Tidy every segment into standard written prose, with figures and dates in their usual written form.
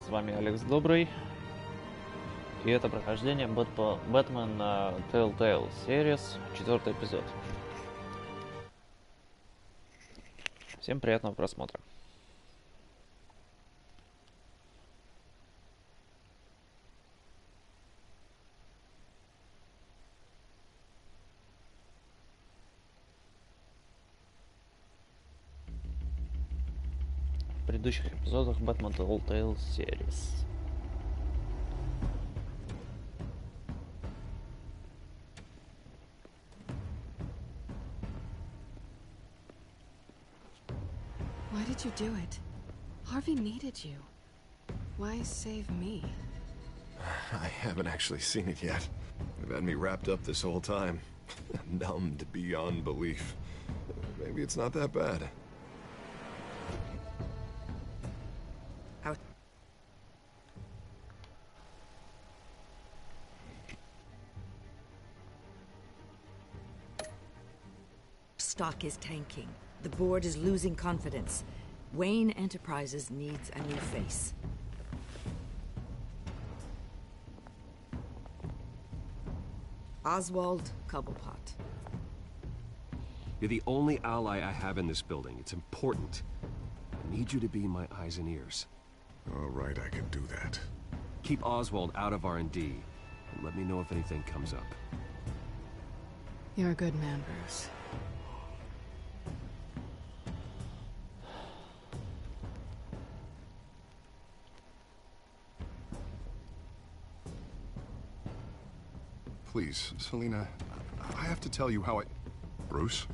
С вами Алекс Добрый, и это прохождение Бэтмен Telltale Series, 4-й эпизод. Всем приятного просмотра. В предыдущих эпизодах Бэтмен Telltale Series. Why did you do it? Harvey needed you. Why save me? I haven't actually seen it yet. They've had me wrapped up this whole time. Numbed beyond belief. Maybe it's not that bad. Stock is tanking. The board is losing confidence. Wayne Enterprises needs a new face. Oswald Cobblepot. You're the only ally I have in this building. It's important. I need you to be my eyes and ears. All right, I can do that. Keep Oswald out of R&D, and let me know if anything comes up. You're a good man, Bruce. Please, Selina, I have to tell you how I... Bruce?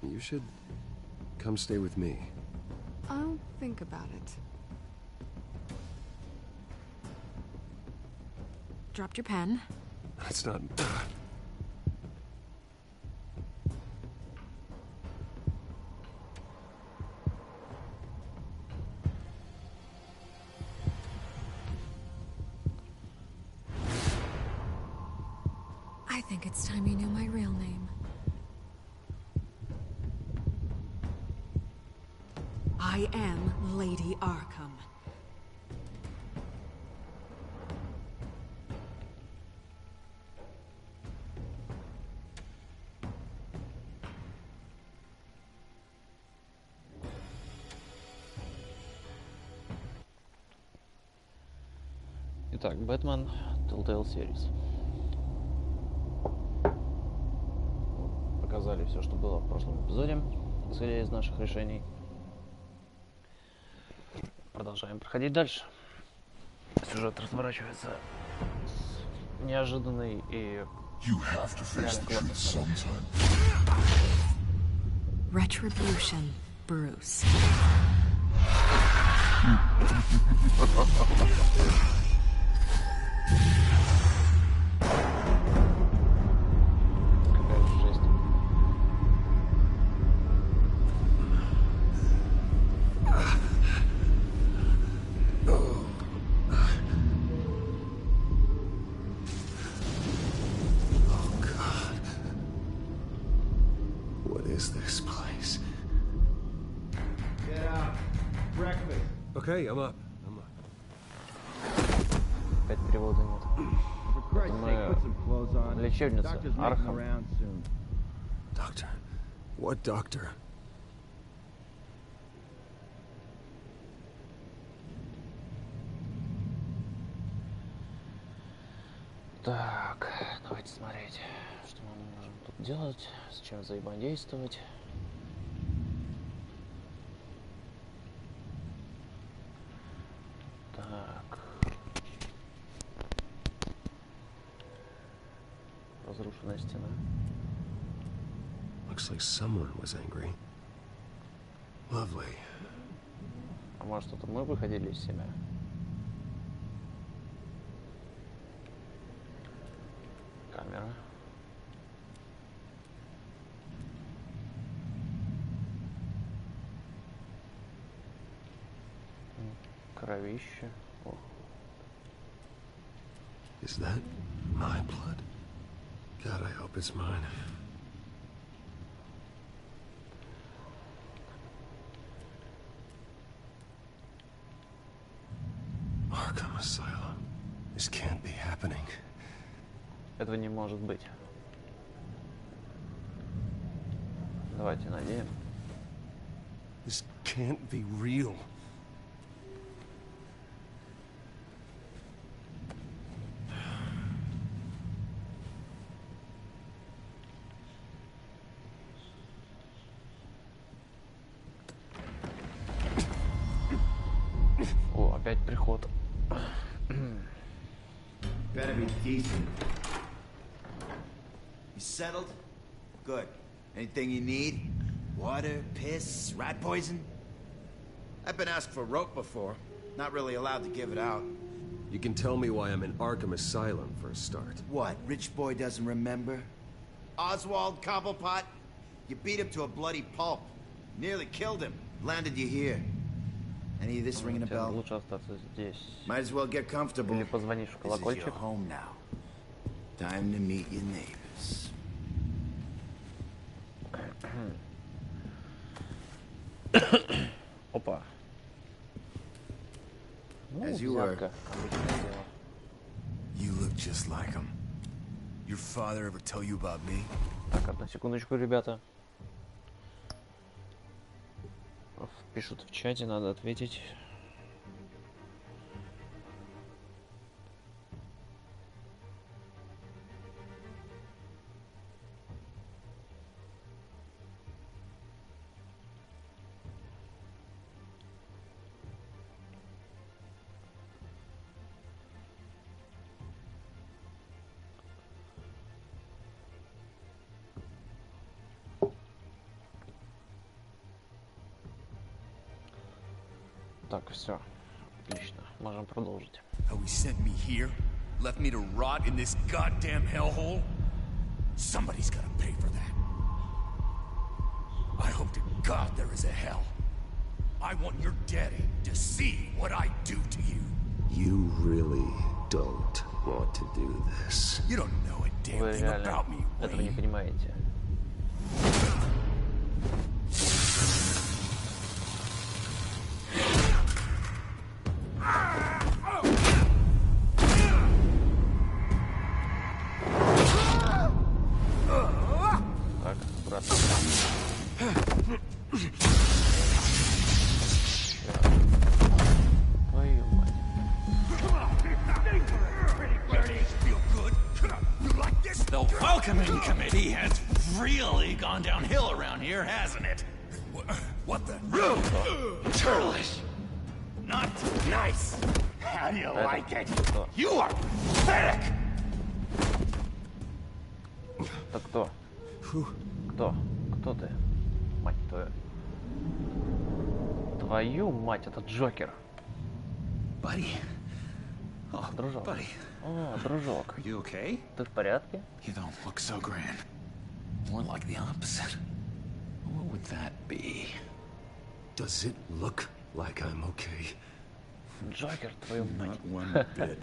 You should come stay with me. I'll think about it. Dropped your pen. That's not... I think it's time you knew my real name. I am Lady Arkham. Итак, Бэтмен Telltale Series. Показали все, что было в прошлом эпизоде, исходя из наших решений. Продолжаем проходить дальше. Сюжет разворачивается с неожиданной и реально классной. Retribution, Bruce. Okay, I'm up. Опять перевода нет. Лечебница. Архам. Doctor? What doctor? Так, давайте смотреть, что мы можем тут делать, с чем взаимодействовать. Так. Разрушенная стена. Looks like someone was angry. Lovely. А может, это мы выходили из себя? Камера. Кровище. Ох. Is that my blood? God, I hope it's mine. Asylum. This can't be happening. Этого не может быть. Давайте надеем. This can't be real. О, опять приход. Better be decent. You settled? Good. Anything you need? Water, piss, rat poison? I've been asked for rope before. Not really allowed to give it out. You can tell me why I'm in Arkham Asylum for a start. What, rich boy doesn't remember? Oswald Cobblepot? You beat him to a bloody pulp. Nearly killed him. Landed you here. Any of this ringing a bell? Лучше остаться здесь. Might as well get comfortable. Или позвонишь в This is your колокольчик. home now. Time to meet your neighbors. Опа. Ну, As you were. взятка. Обычное дело. You look just like him. Your father ever tell you about me? Так, одну секундочку, ребята. Пишут в чате, надо ответить. Так, все. Отлично. Можем продолжить. How he sent me here? Left me to rot in this goddamn hellhole? Somebody's gotta pay for that. I hope to God there is a hell. I want your daddy to see what I do to you. You really don't want to do this. You don't know a damn Вы thing реально about me, этого не Wayne. понимаете. Так, аккуратно. Твою мать. Feel good? You like this? The welcoming committee has really gone downhill around here, hasn't it? What the? Churlish. Not nice. How do you like it? Кто? You are pathetic. Это кто? Кто? Кто ты? Мать твою. Твою мать, это Джокер. Buddy. Oh, Дружок. buddy. О, дружок. Are you okay? Ты в порядке? You don't look so grand. More like the opposite. What would that be? Does it look like I'm okay? Джокер, твою мать. Not one bit.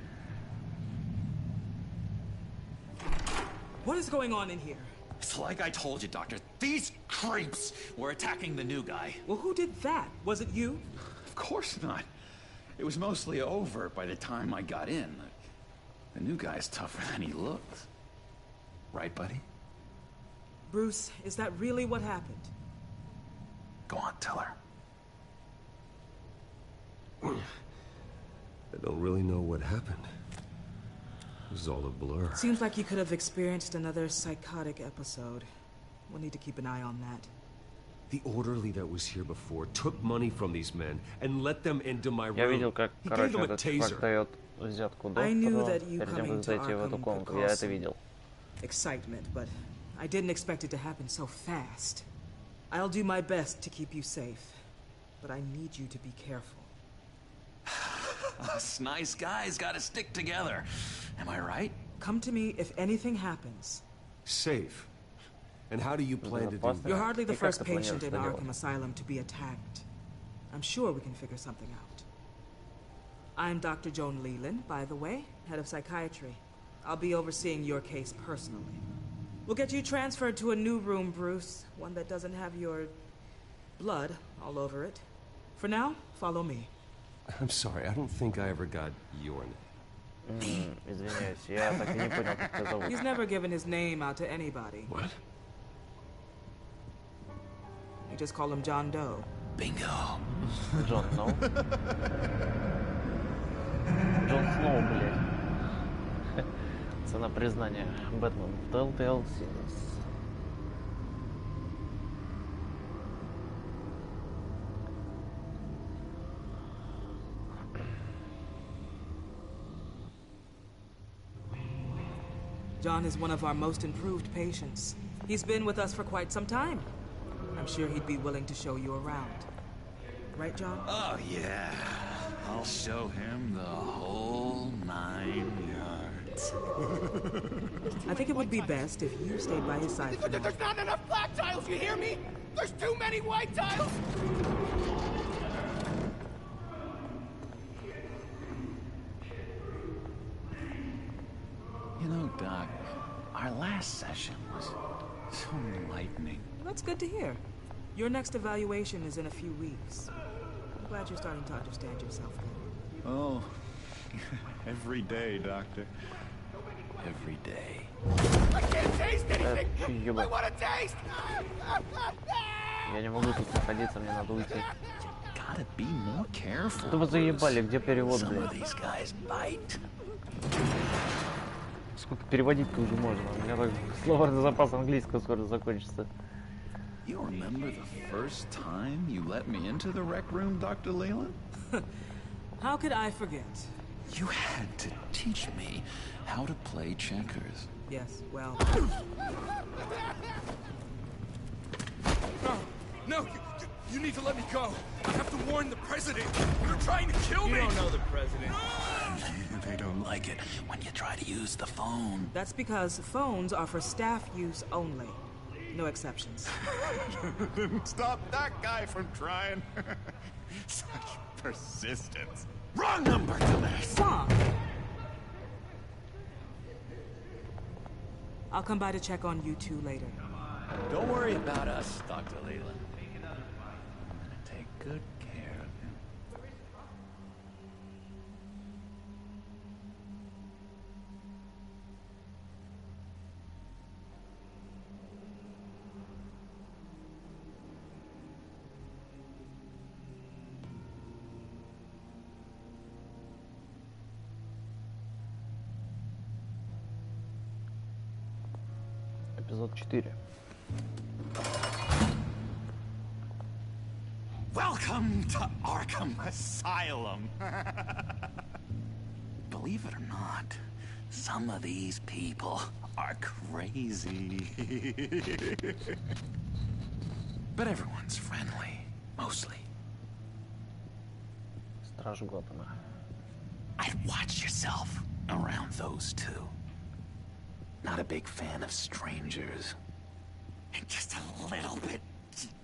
What is going on in here? It's like I told you, Doctor. These creeps were attacking the new guy. Well, who did that? Was it you? Of course not. It was mostly over by the time I got in. The new guy's tougher than he looks. Right, buddy? Bruce, is that really what happened? Go on, tell her. I don't really know what happened. It was all a blur. Seems like you could have experienced another psychotic episode. We'll need to keep an eye on that. The orderly that was here before took money from these men and let them into my Я room. видел, как, He gave короче, them a этот чувак taser. дает взятку I knew доктору that you перед тем, coming как to зайти в эту Arkham комнату. could Я cause это some видел. excitement, but I didn't expect it to happen so fast. I'll do my best to keep you safe, but I need you to be careful. Us nice guys gotta stick together. Am I right? Come to me if anything happens. Safe. And how do you plan to do Безопасно. that? You're hardly the И как first ты patient планируешь in это делать? Arkham Asylum to be attacked. I'm sure we can figure something out. I'm Dr. Joan Leland, by the way, head of psychiatry. I'll be overseeing your case personally. We'll get you transferred to a new room, Bruce. One that doesn't have your blood all over it. For now, follow me. I'm sorry, I don't think I ever got your name. Извиняюсь, я так и не понял, как тебя зовут. He's never given his name out to anybody. What? You just call him John Doe. Bingo. Джон Сноу. Джон Сноу, блядь. Цена признания. Бэтмен в Telltale Series. John is one of our most improved patients. He's been with us for quite some time. I'm sure he'd be willing to show you around. Right, John? Oh, yeah. I'll show him the whole 9 yards. I think it would be best if you stayed by his side for now. There's not enough black tiles, you hear me? There's too many white tiles! You know, Doc, our last session was so enlightening. That's good to hear. Your next evaluation is in a few weeks. I'm glad you're starting to understand yourself better. Oh, every day, Doctor. Every day. I can't taste anything! Ёба. I want to taste! Я не могу тут находиться, мне надо уйти. Gotta be more careful. Да вы заебали, где перевод, Some of блядь? these guys bite. Сколько переводить-то уже можно? У меня так словарный запас английского скоро закончится. You remember the first time you let me into the rec room, Dr. Leland? How could I forget? You had to teach me how to play checkers. Yes, well, No, you need to let me go. I have to warn the president. They're trying to kill me. You don't know the president. They don't like it when you try to use the phone. that's because phones are for staff use only. No exceptions. Stop that guy from trying. Such persistence. Wrong number, dumbass. Stop! I'll come by to check on you two later. Don't worry about us, Dr. Leland. I'm gonna take good care of him. Эпизод 4. Welcome to Arkham Asylum. Believe it or not, some of these people are crazy. But everyone's friendly, mostly. Страж Готэма. I'd watch yourself around those two. Not a big fan of strangers. And just a little bit,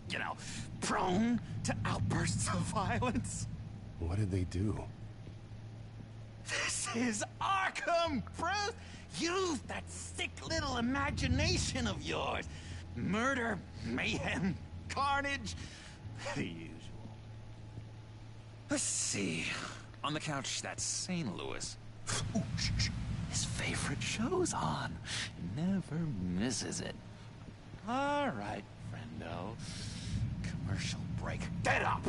you know, prone to outbursts of violence. What did they do? This is Arkham, Bruce! Use that sick little imagination of yours. Murder, mayhem, carnage, the usual. Let's see. On the couch, that's St. Louis. Ooh, shh, shh. His favorite show's on. Never misses it. All right, friendo. Commercial break. Get up!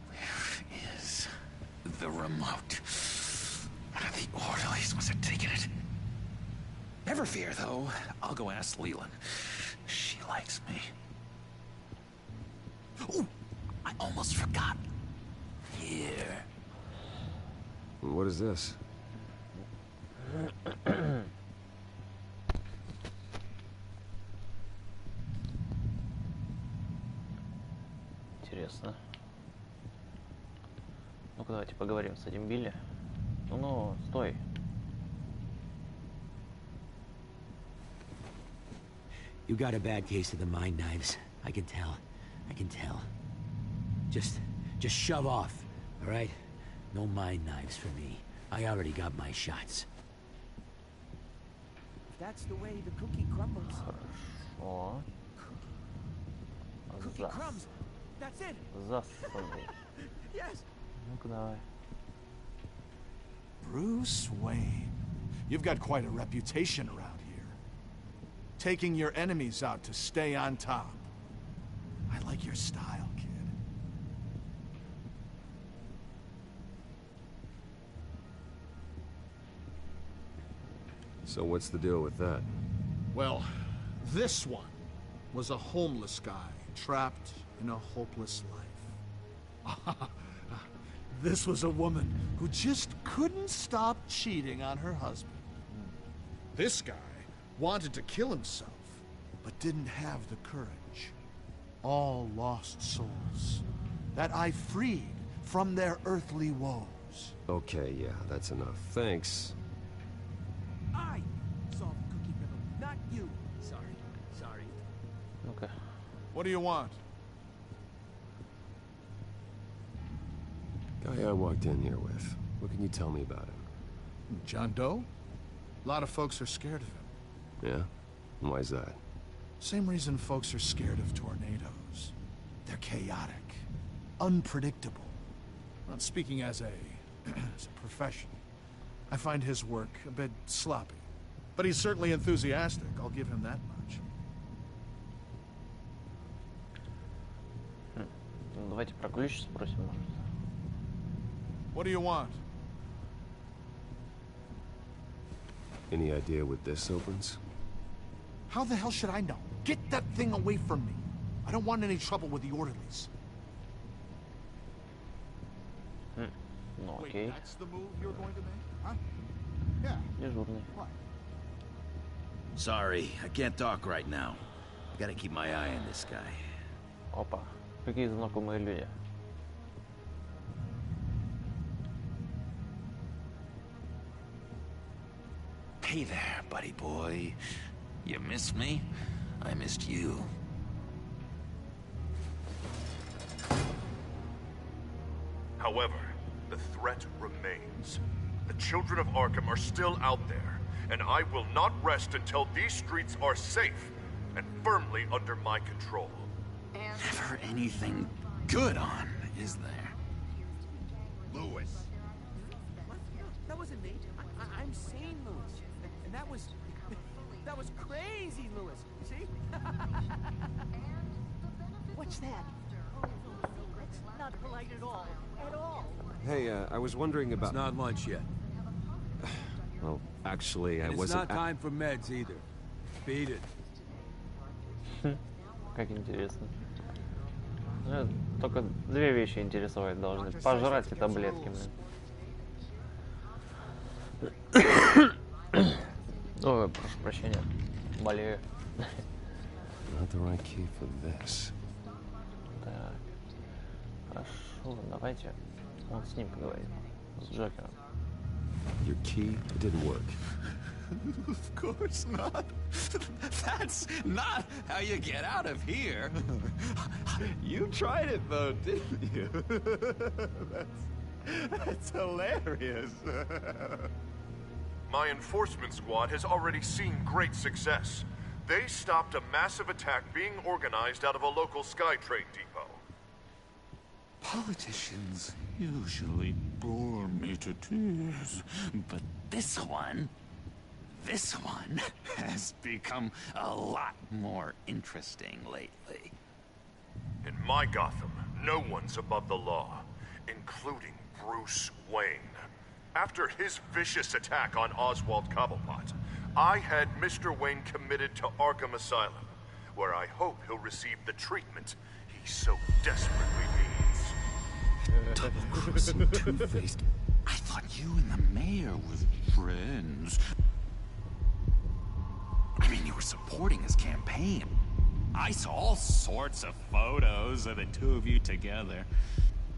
Where is the remote? One of the orderlies must have taken it. Never fear, though. I'll go ask Leland. She likes me. Ooh, I almost forgot. Here. What is this? Интересно. Ну-ка, давайте поговорим с этим Билли. Ну, стой. You got a bad case of the mind knives. I can tell. I can tell. Just shove off, all right? No mind knives for me. I already got my shots. That's the way the cookie crumbles. О. Cookie За. crumbs. That's it. Засанный. Yes. Ну-ка давай. Bruce Wayne. You've got quite a reputation around here. Taking your enemies out to stay on top. I like your style, kid. So what's the deal with that? Well, this one was a homeless guy trapped in a hopeless life. This was a woman who just couldn't stop cheating on her husband. This guy wanted to kill himself, but didn't have the courage. All lost souls that I freed from their earthly woes. Okay, yeah, that's enough. Thanks. I solved Cookie Riddle, not you. Sorry. Ну-ка. What do you want? Guy I walked in here with. What can you tell me about him? John Doe? A lot of folks are scared of him. Yeah? And why's that? Same reason folks are scared of tornadoes. They're chaotic, unpredictable. Not speaking as a professional, I find his work a bit sloppy. But he's certainly enthusiastic, I'll give him that much. Ну, давайте про ключ спросим, может. What do you want? Any idea what this opens? How the hell should I know? Get that thing away from me. I don't want any trouble with the orderlies. Ну, Wait, окей. that's the move you're going to make? Huh? Yeah. Дежурный. What? Sorry, I can't talk right now. Gotta keep my eye on this guy. Опа. Какие знакомые люди. Hey there, buddy boy. You missed me? I missed you. However, the threat remains. The children of Arkham are still out there, and I will not rest until these streets are safe and firmly under my control. Never anything good on, is there? Lewis. That wasn't me. I'm sane, Lewis. And that was crazy, Lewis. See? What's that? Not polite at all. At all. Hey, I was wondering about... It's not lunch yet. Well, actually, I It's wasn't... not time for meds either. Beat it. Как интересно. Только две вещи интересовать должны. Пожрать и таблетки, блин. Ой, прошу прощения. Болею. Not the right key for this. Так. Хорошо, давайте вот с ним поговорим. С Джокером. Your key didn't work. Of course not. That's not how you get out of here. You tried it though, didn't you? That's hilarious. My enforcement squad has already seen great success. They stopped a massive attack being organized out of a local SkyTrain depot. Politicians usually bore me to tears, but this one has become a lot more interesting lately. In my Gotham, no one's above the law, including Bruce Wayne. After his vicious attack on Oswald Cobblepot, I had Mr. Wayne committed to Arkham Asylum, where I hope he'll receive the treatment he so desperately needs. Double-crossing two-faced. I thought you and the mayor were friends. I mean, you were supporting his campaign. I saw all sorts of photos of the two of you together.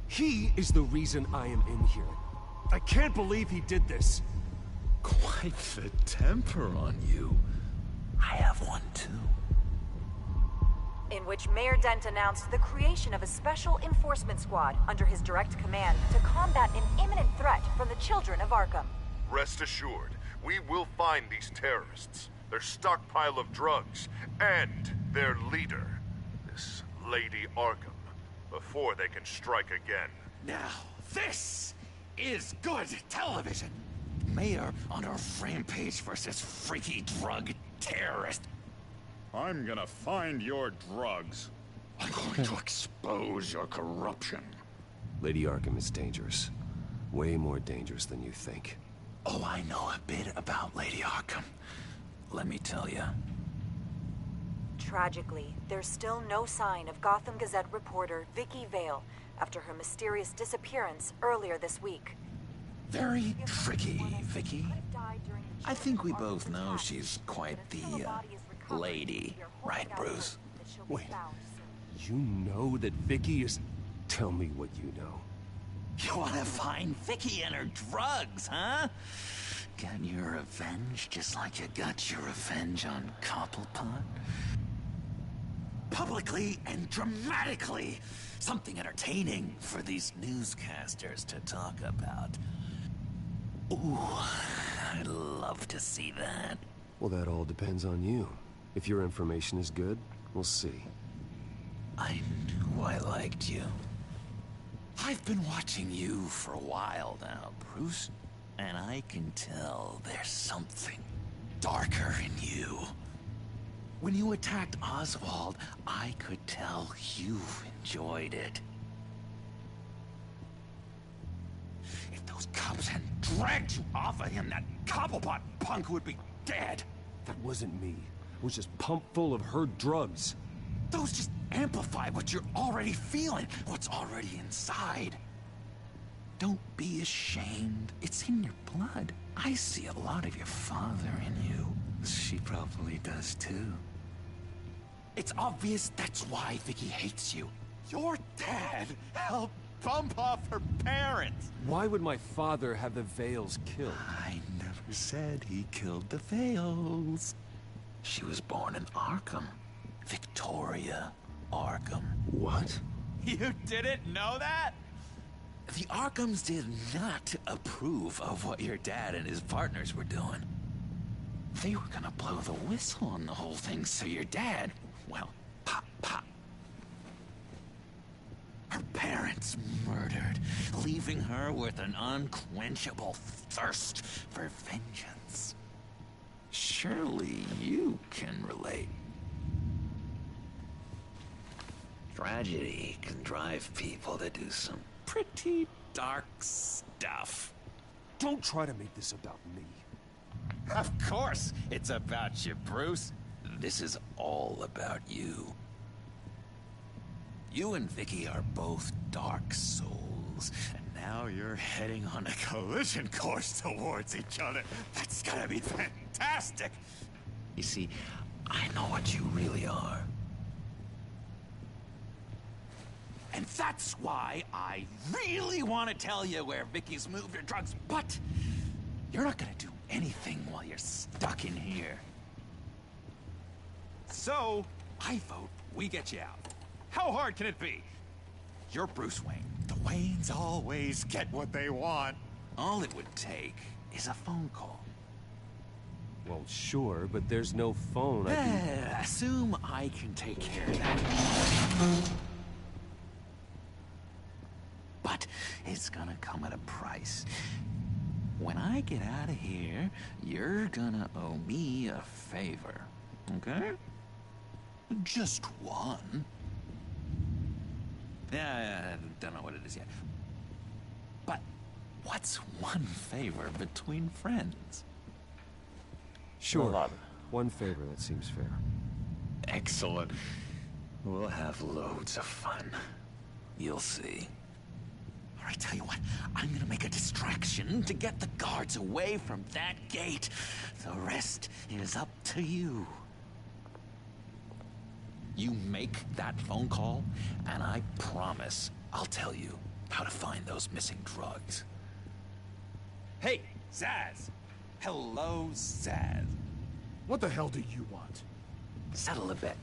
He is the reason I am in here. I can't believe he did this. Quite the temper on you. I have one too. In which Mayor Dent announced the creation of a special enforcement squad under his direct command to combat an imminent threat from the children of Arkham. Rest assured, we will find these terrorists, their stockpile of drugs, and their leader, this Lady Arkham. before they can strike again. Now, this is good television. Mayor on a rampage versus freaky drug terrorist. I'm gonna find your drugs. I'm going to expose your corruption. Lady Arkham is dangerous. Way more dangerous than you think. Oh, I know a bit about Lady Arkham. Let me tell you. Tragically, there's still no sign of Gotham Gazette reporter Vicky Vale after her mysterious disappearance earlier this week. Very tricky, Vicky. I think we both know she's quite the, lady, right, Bruce? Wait, you know that Vicky is... Tell me what you know. You want to find Vicky and her drugs, huh? Get your revenge just like you got your revenge on Cobblepot? Publicly and dramatically. Something entertaining for these newscasters to talk about. Ooh, I'd love to see that. Well, that all depends on you. If your information is good, we'll see. I knew I liked you. I've been watching you for a while now, Bruce, and I can tell there's something darker in you. When you attacked Oswald, I could tell you enjoyed it. If those cops hadn't dragged you off of him, that Cobblepot punk would be dead. That wasn't me. It was just pumped full of her drugs. Those just amplify what you're already feeling, what's already inside. Don't be ashamed. It's in your blood. I see a lot of your father in you. She probably does too. It's obvious that's why Vicky hates you. Your dad helped bump off her parents. Why would my father have the Vales killed? I never said he killed the Vales. She was born in Arkham. Victoria Arkham. What? You didn't know that? The Arkhams did not approve of what your dad and his partners were doing. They were gonna blow the whistle on the whole thing, so your dad, well, pop, pop. Her parents murdered, leaving her with an unquenchable thirst for vengeance. Surely you can relate. Tragedy can drive people to do some pretty dark stuff. Don't try to make this about me. Of course it's about you, Bruce. This is all about you. You and Vicky are both dark souls, and now you're heading on a collision course towards each other. That's gonna be fantastic! You see, I know what you really are. And that's why I really want to tell you where Vicky's moved her drugs, but you're not gonna do anything while you're stuck in here. So, I vote we get you out. How hard can it be? You're Bruce Wayne. The Waynes always get what they want. All it would take is a phone call. Well, sure, but there's no phone. Assume I can take care of that. But it's gonna come at a price. When I get out of here, you're gonna owe me a favor, okay? Just one. Yeah, I don't know what it is yet. But what's one favor between friends? Sure. One favor, that seems fair. Excellent. We'll have loads of fun. You'll see. All right, tell you what, I'm gonna make a distraction to get the guards away from that gate. The rest is up to you. You make that phone call, and I promise I'll tell you how to find those missing drugs. Hey, Zaz! Hello, Zaz. What the hell do you want? Settle a bet.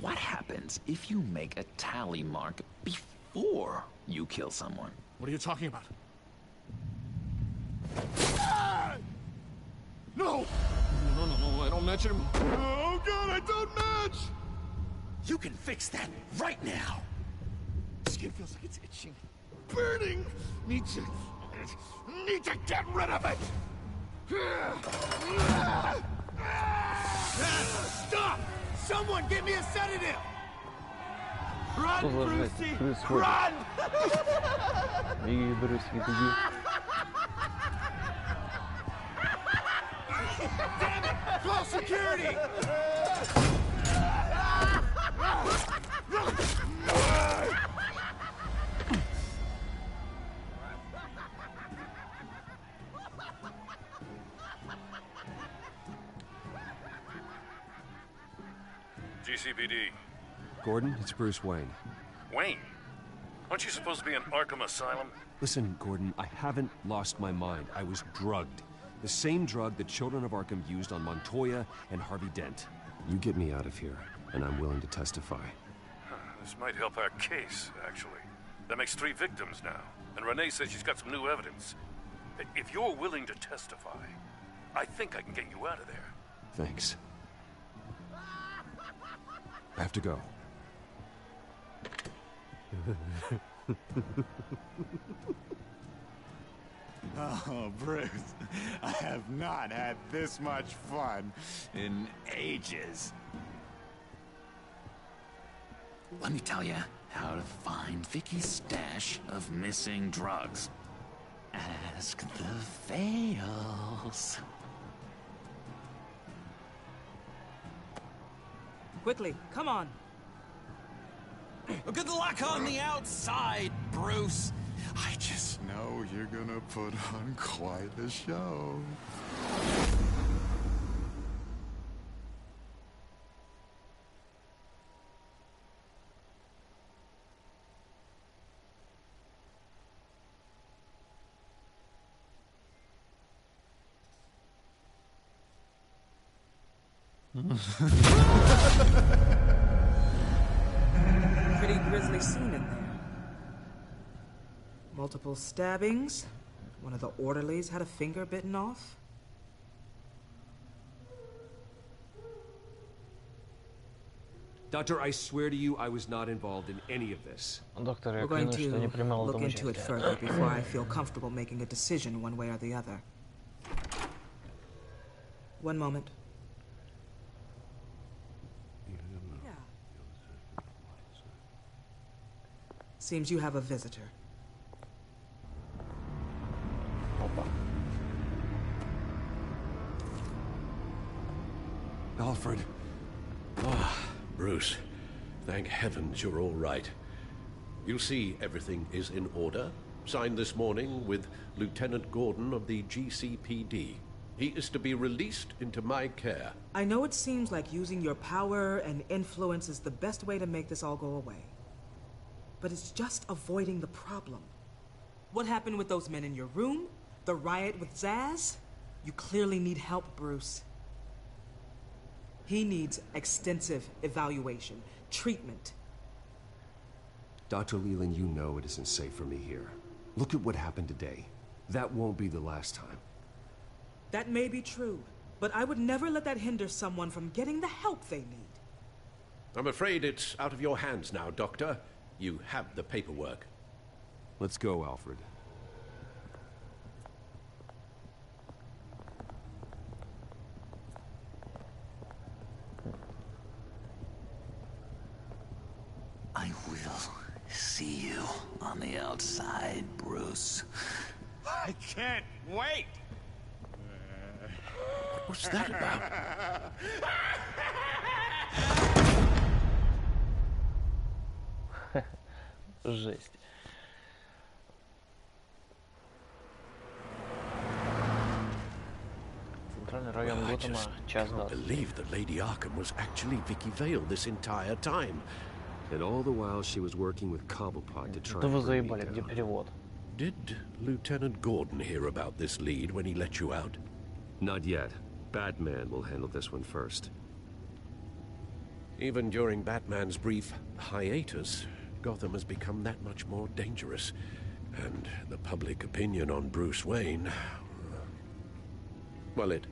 What happens if you make a tally mark before you kill someone? What are you talking about? Ah! No! No, I don't match him. Oh, God, I don't match! You can fix that right now. skin feels like it's itching. Burning! Need to get rid of it! Stop! Someone give me a sedative! Run, Что за жесть Brucey! происходит? Run! Беги, Брюс, беги. Damn it! Call security! GCPD. Gordon, it's Bruce Wayne. Wayne? Aren't you supposed to be in Arkham Asylum? Listen, Gordon, I haven't lost my mind. I was drugged. The same drug the children of Arkham used on Montoya and Harvey Dent. You get me out of here, and I'm willing to testify. This might help our case, actually. That makes 3 victims now, and Renee says she's got some new evidence. If you're willing to testify, I think I can get you out of there. Thanks. I have to go. Oh, Bruce, I have not had this much fun in ages. Let me tell you how to find Vicky's stash of missing drugs. Ask the Vales. Quickly, come on. Good luck on the outside, Bruce. I just know you're gonna put on quite a show. Pretty grisly scene in there. Multiple stabbings. One of the orderlies had a finger bitten off. Doctor, I swear to you, I was not involved in any of this. Доктор, я We're going клянусь, что не to принимал в look этом into it участие. further before I feel comfortable making a decision one way or the other. One moment. Seems you have a visitor. Alfred. Ah, Bruce. Thank heavens you're all right. You see, everything is in order. Signed this morning with Lieutenant Gordon of the GCPD. He is to be released into my care. I know it seems like using your power and influence is the best way to make this all go away. But it's just avoiding the problem. What happened with those men in your room? The riot with Zaz? You clearly need help, Bruce. He needs extensive evaluation, treatment. Dr. Leland, you know it isn't safe for me here. Look at what happened today. That won't be the last time. That may be true, but I would never let that hinder someone from getting the help they need. I'm afraid it's out of your hands now, Doctor. You have the paperwork. Let's go, Alfred. I will see you on the outside, Bruce. I can't wait! What's that about? Жесть. Центральный район Well, I Готэма, just час can't 20. believe that Lady Arkham was actually Vicky Vale this entire time. And all the while she was working with Cobblepot to try Да вы and bring me заебали, где down. перевод? Did Lieutenant Gordon hear about this lead when he let you out? Not yet. Batman will handle this one first. Even during Batman's brief hiatus, Gotham has become that much more dangerous. And the public opinion on Bruce Wayne... well, it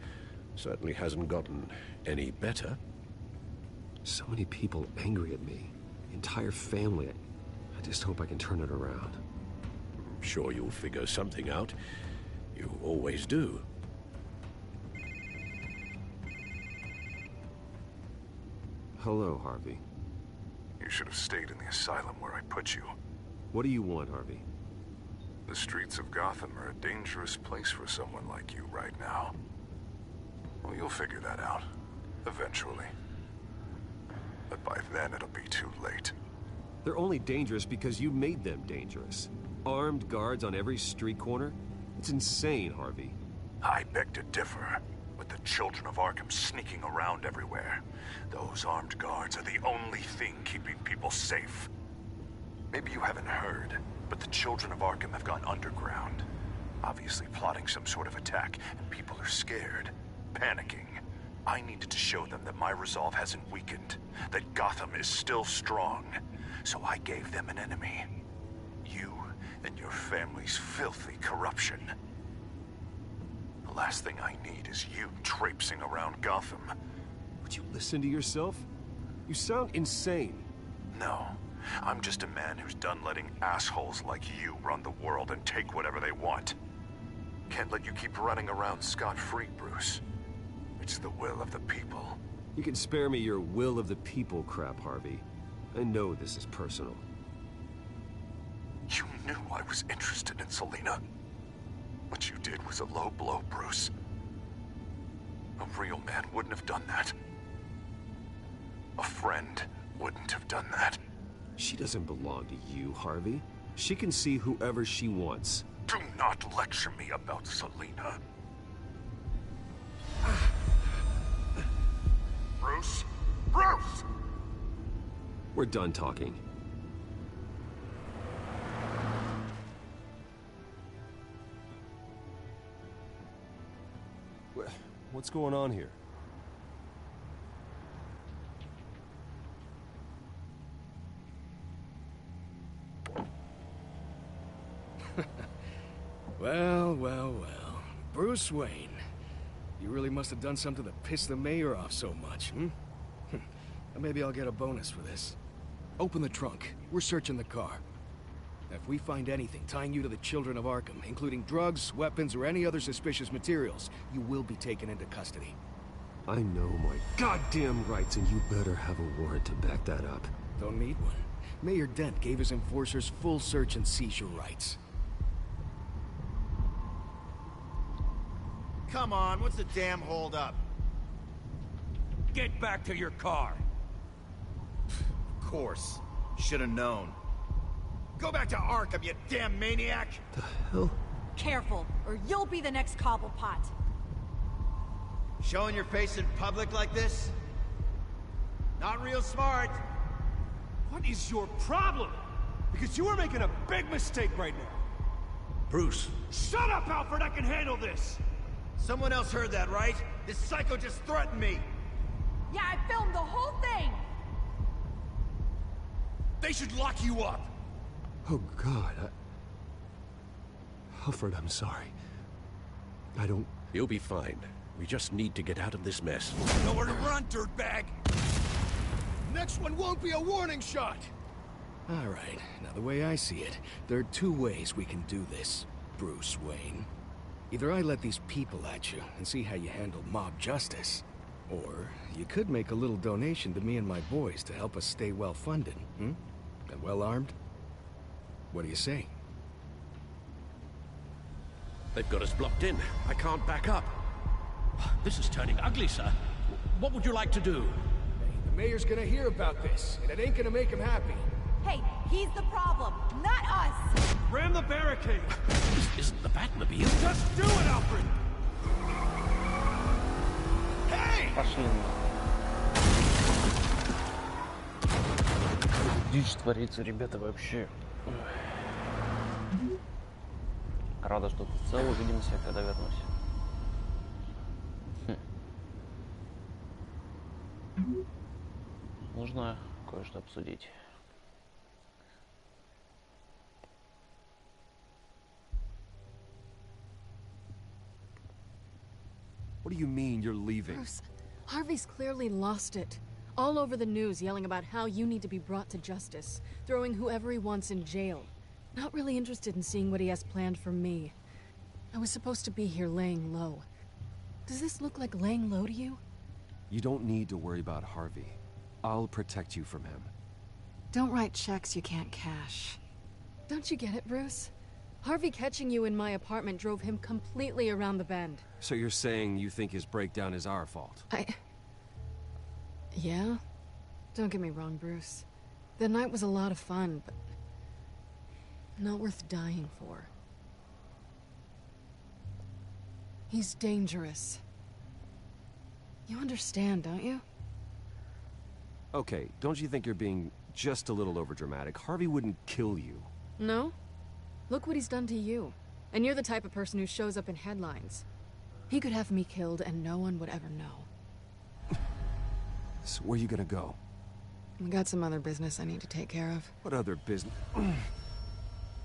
certainly hasn't gotten any better. So many people angry at me. The entire family. I just hope I can turn it around. I'm sure you'll figure something out. You always do. Hello, Harvey. You should have stayed in the asylum where I put you. What do you want, Harvey? The streets of Gotham are a dangerous place for someone like you right now. Well, you'll figure that out. Eventually. But by then, it'll be too late. They're only dangerous because you made them dangerous. Armed guards on every street corner? It's insane, Harvey. I beg to differ. With the children of Arkham sneaking around everywhere, those armed guards are the only thing keeping people safe. Maybe you haven't heard, but the children of Arkham have gone underground. Obviously plotting some sort of attack, and people are scared, panicking. I needed to show them that my resolve hasn't weakened, that Gotham is still strong. So I gave them an enemy. You and your family's filthy corruption. The last thing I need is you traipsing around Gotham. Would you listen to yourself? You sound insane. No. I'm just a man who's done letting assholes like you run the world and take whatever they want. Can't let you keep running around scot-free, Bruce. It's the will of the people. You can spare me your will of the people crap, Harvey. I know this is personal. You knew I was interested in Selina. What you did was a low blow, Bruce. A real man wouldn't have done that. A friend wouldn't have done that. She doesn't belong to you, Harvey. She can see whoever she wants. Do not lecture me about Selina. Bruce? Bruce! We're done talking. What's going on here? Well, well, well. Bruce Wayne. You really must have done something to piss the mayor off so much, hmm? Maybe I'll get a bonus for this. Open the trunk. We're searching the car. If we find anything tying you to the children of Arkham, including drugs, weapons, or any other suspicious materials, you will be taken into custody. I know my goddamn rights, and you better have a warrant to back that up. Don't need one. Mayor Dent gave his enforcers full search and seizure rights. Come on, what's the damn holdup? Get back to your car. Of course. Should have known. Go back to Arkham, you damn maniac! The hell? Careful, or you'll be the next Cobblepot. Showing your face in public like this? Not real smart. What is your problem? Because you are making a big mistake right now. Bruce. Shut up, Alfred! I can handle this! Someone else heard that, right? This psycho just threatened me! Yeah, I filmed the whole thing! They should lock you up! Oh, God, Alfred, I'm sorry. I don't... You'll be fine. We just need to get out of this mess. Nowhere to run, dirtbag! Next one won't be a warning shot! All right, now the way I see it, there are two ways we can do this, Bruce Wayne. Either I let these people at you and see how you handle mob justice, or you could make a little donation to me and my boys to help us stay well-funded, hmm? And well-armed? What do you say? They've got us blocked in. I can't back up. This is turning ugly, sir. What would you like to do? Hey, the mayor's gonna hear about this, and it ain't gonna make him happy. Hey, he's the problem, not us! Ram the barricade! This isn't the Batmobile. Just do it, Alfred! Hey! Пошли. Дичь творится, ребята, вообще. Рада, что ты цел. Увидимся, когда вернусь. Нужно кое-что обсудить. What do you mean you're leaving? Bruce, Harvey's clearly lost it. All over the news yelling about how you need to be brought to justice, throwing whoever he wants in jail. Not really interested in seeing what he has planned for me. I was supposed to be here laying low. Does this look like laying low to you? You don't need to worry about Harvey. I'll protect you from him. Don't write checks you can't cash. Don't you get it, Bruce? Harvey catching you in my apartment drove him completely around the bend. So you're saying you think his breakdown is our fault? Yeah? Don't get me wrong, Bruce. The night was a lot of fun, but not worth dying for. He's dangerous. You understand, don't you? Okay, don't you think you're being just a little overdramatic? Harvey wouldn't kill you. No? Look what he's done to you. And you're the type of person who shows up in headlines. He could have me killed and no one would ever know. So where are you gonna go? I got some other business I need to take care of. What other business?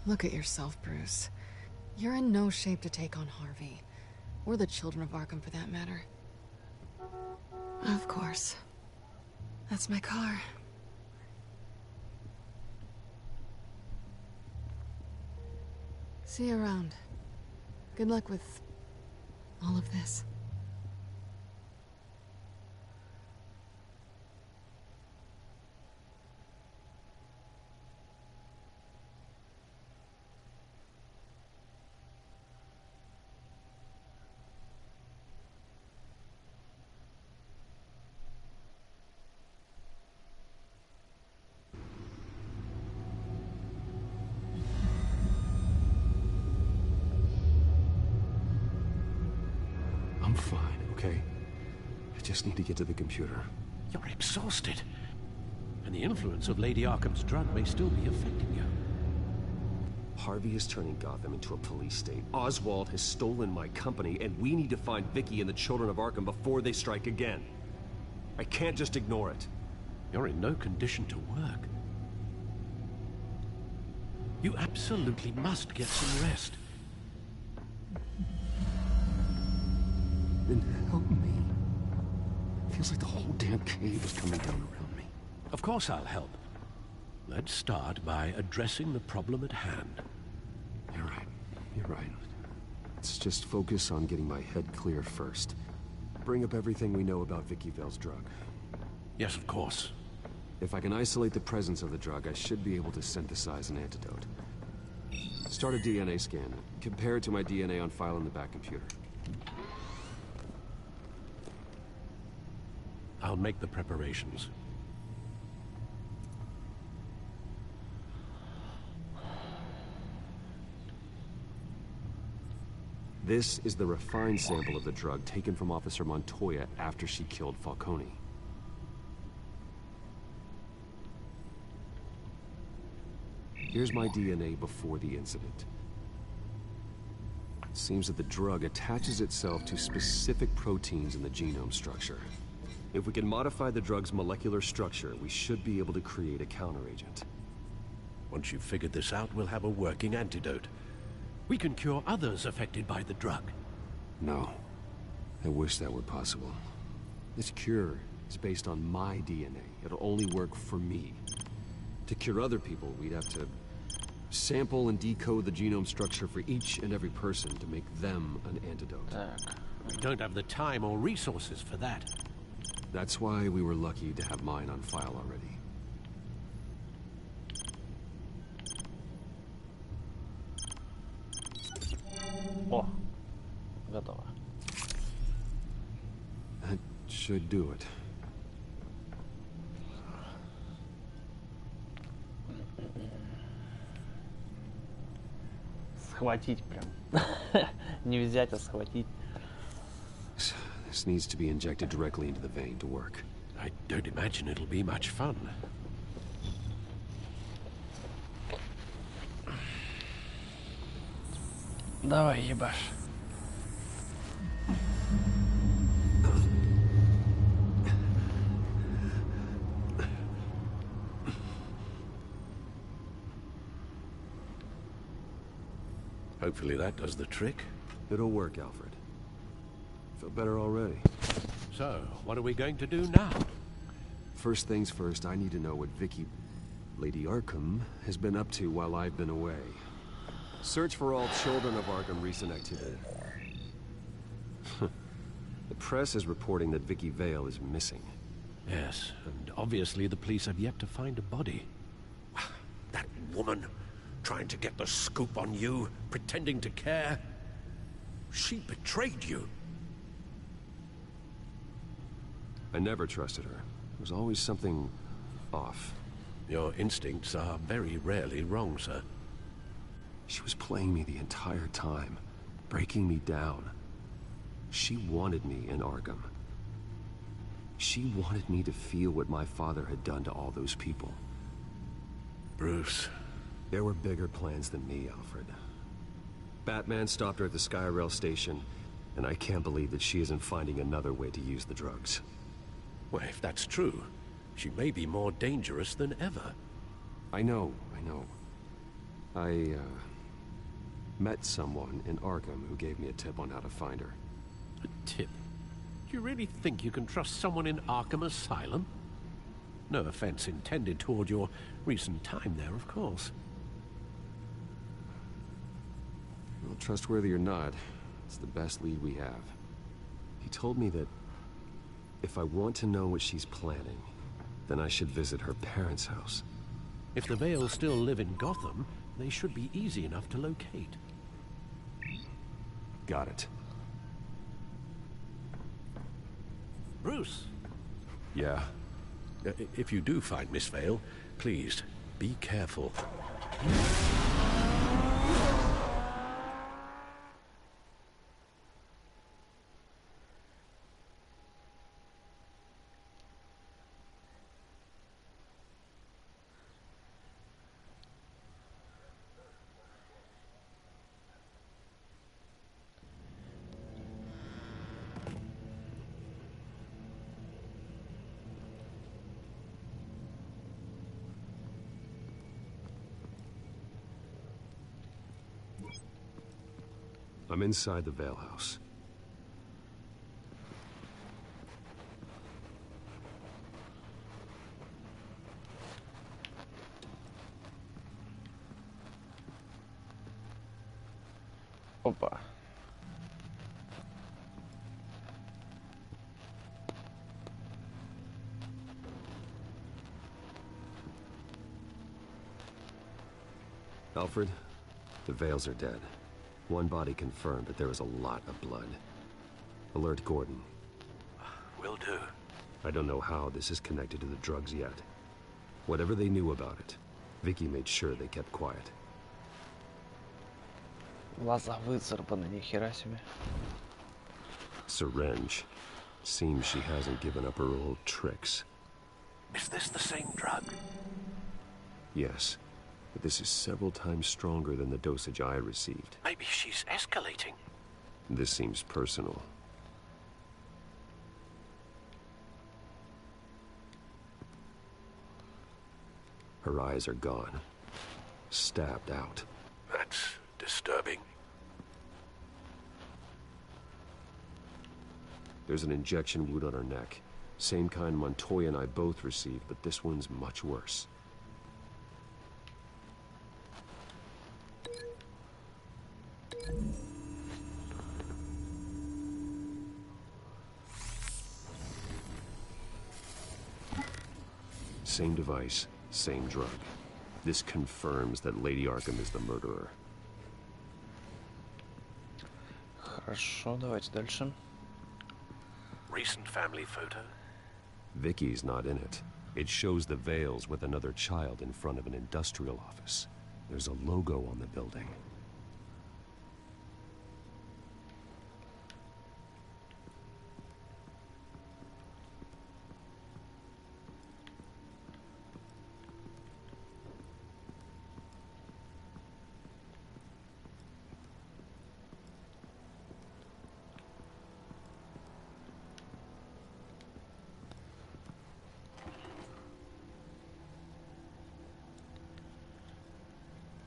Look at yourself, Bruce. You're in no shape to take on Harvey. Or the children of Arkham, for that matter. Of course. That's my car. See you around. Good luck with all of this. I'm fine, okay? I just need to get to the computer. You're exhausted. And the influence of Lady Arkham's drug may still be affecting you. Harvey is turning Gotham into a police state. Oswald has stolen my company, and we need to find Vicky and the children of Arkham before they strike again. I can't just ignore it. You're in no condition to work. You absolutely must get some rest. Then help me. Feels like the whole damn cave is coming down around me. Of course I'll help. Let's start by addressing the problem at hand. You're right. You're right. Let's just focus on getting my head clear first. Bring up everything we know about Vicky Vale's drug. Yes, of course. If I can isolate the presence of the drug, I should be able to synthesize an antidote. Start a DNA scan. Compare it to my DNA on file in the back computer. I'll make the preparations. This is the refined sample of the drug taken from Officer Montoya after she killed Falcone. Here's my DNA before the incident. It seems that the drug attaches itself to specific proteins in the genome structure. If we can modify the drug's molecular structure, we should be able to create a counteragent. Once you've figured this out, we'll have a working antidote. We can cure others affected by the drug. No. I wish that were possible. This cure is based on my DNA. It'll only work for me. To cure other people, we'd have to sample and decode the genome structure for each and every person to make them an antidote. We don't have the time or resources for that. That's why we were lucky to have mine on file already. О, готово. That should do it. Схватить прям. Не взять, а схватить. This needs to be injected directly into the vein to work. I don't imagine it'll be much fun. Давай, ебашь. Hopefully that does the trick. It'll work, Alfred. Feel better already. So, what are we going to do now? first things first, I need to know what Lady Arkham, has been up to while I've been away. Search for all children of Arkham recent activity. The press is reporting that Vicky Vale is missing. Yes, and obviously the police have yet to find a body. That woman, trying to get the scoop on you, pretending to care. She betrayed you. I never trusted her. There was always something off. Your instincts are very rarely wrong, sir. She was playing me the entire time, breaking me down. She wanted me in Arkham. She wanted me to feel what my father had done to all those people. Bruce. There were bigger plans than me, Alfred. Batman stopped her at the Skyrail station, and I can't believe that she isn't finding another way to use the drugs. Well, if that's true, she may be more dangerous than ever. I know. I met someone in Arkham who gave me a tip on how to find her. A tip? Do you really think you can trust someone in Arkham Asylum? No offense intended toward your recent time there, of course. Well, trustworthy or not, it's the best lead we have. He told me that if I want to know what she's planning, then I should visit her parents' house. If the Vales still live in Gotham, they should be easy enough to locate. Got it. Bruce? Yeah? If you do find Miss Vale, please, be careful. I'm inside the Vale house. Опа. Alfred, the Vales are dead. One body confirmed, but there is a lot of blood. Alert Gordon. Will do. I don't know how this is connected to the drugs yet. Whatever they knew about it, Vicky made sure they kept quiet. Глаза выцарапаны, нихера себе. Syringe. Seems she hasn't given up her old tricks. Is this the same drug? Yes, but this is several times stronger than the dosage I received. Maybe she's escalating. This seems personal. Her eyes are gone. Stabbed out. That's disturbing. There's an injection wound on her neck. Same kind Montoya and I both received, but this one's much worse. Same device, same drug. This confirms that Lady Arkham is the murderer. Хорошо, давайте дальше. Recent family photo? Vicky's not in it. It shows the Vales with another child in front of an industrial office. There's a logo on the building.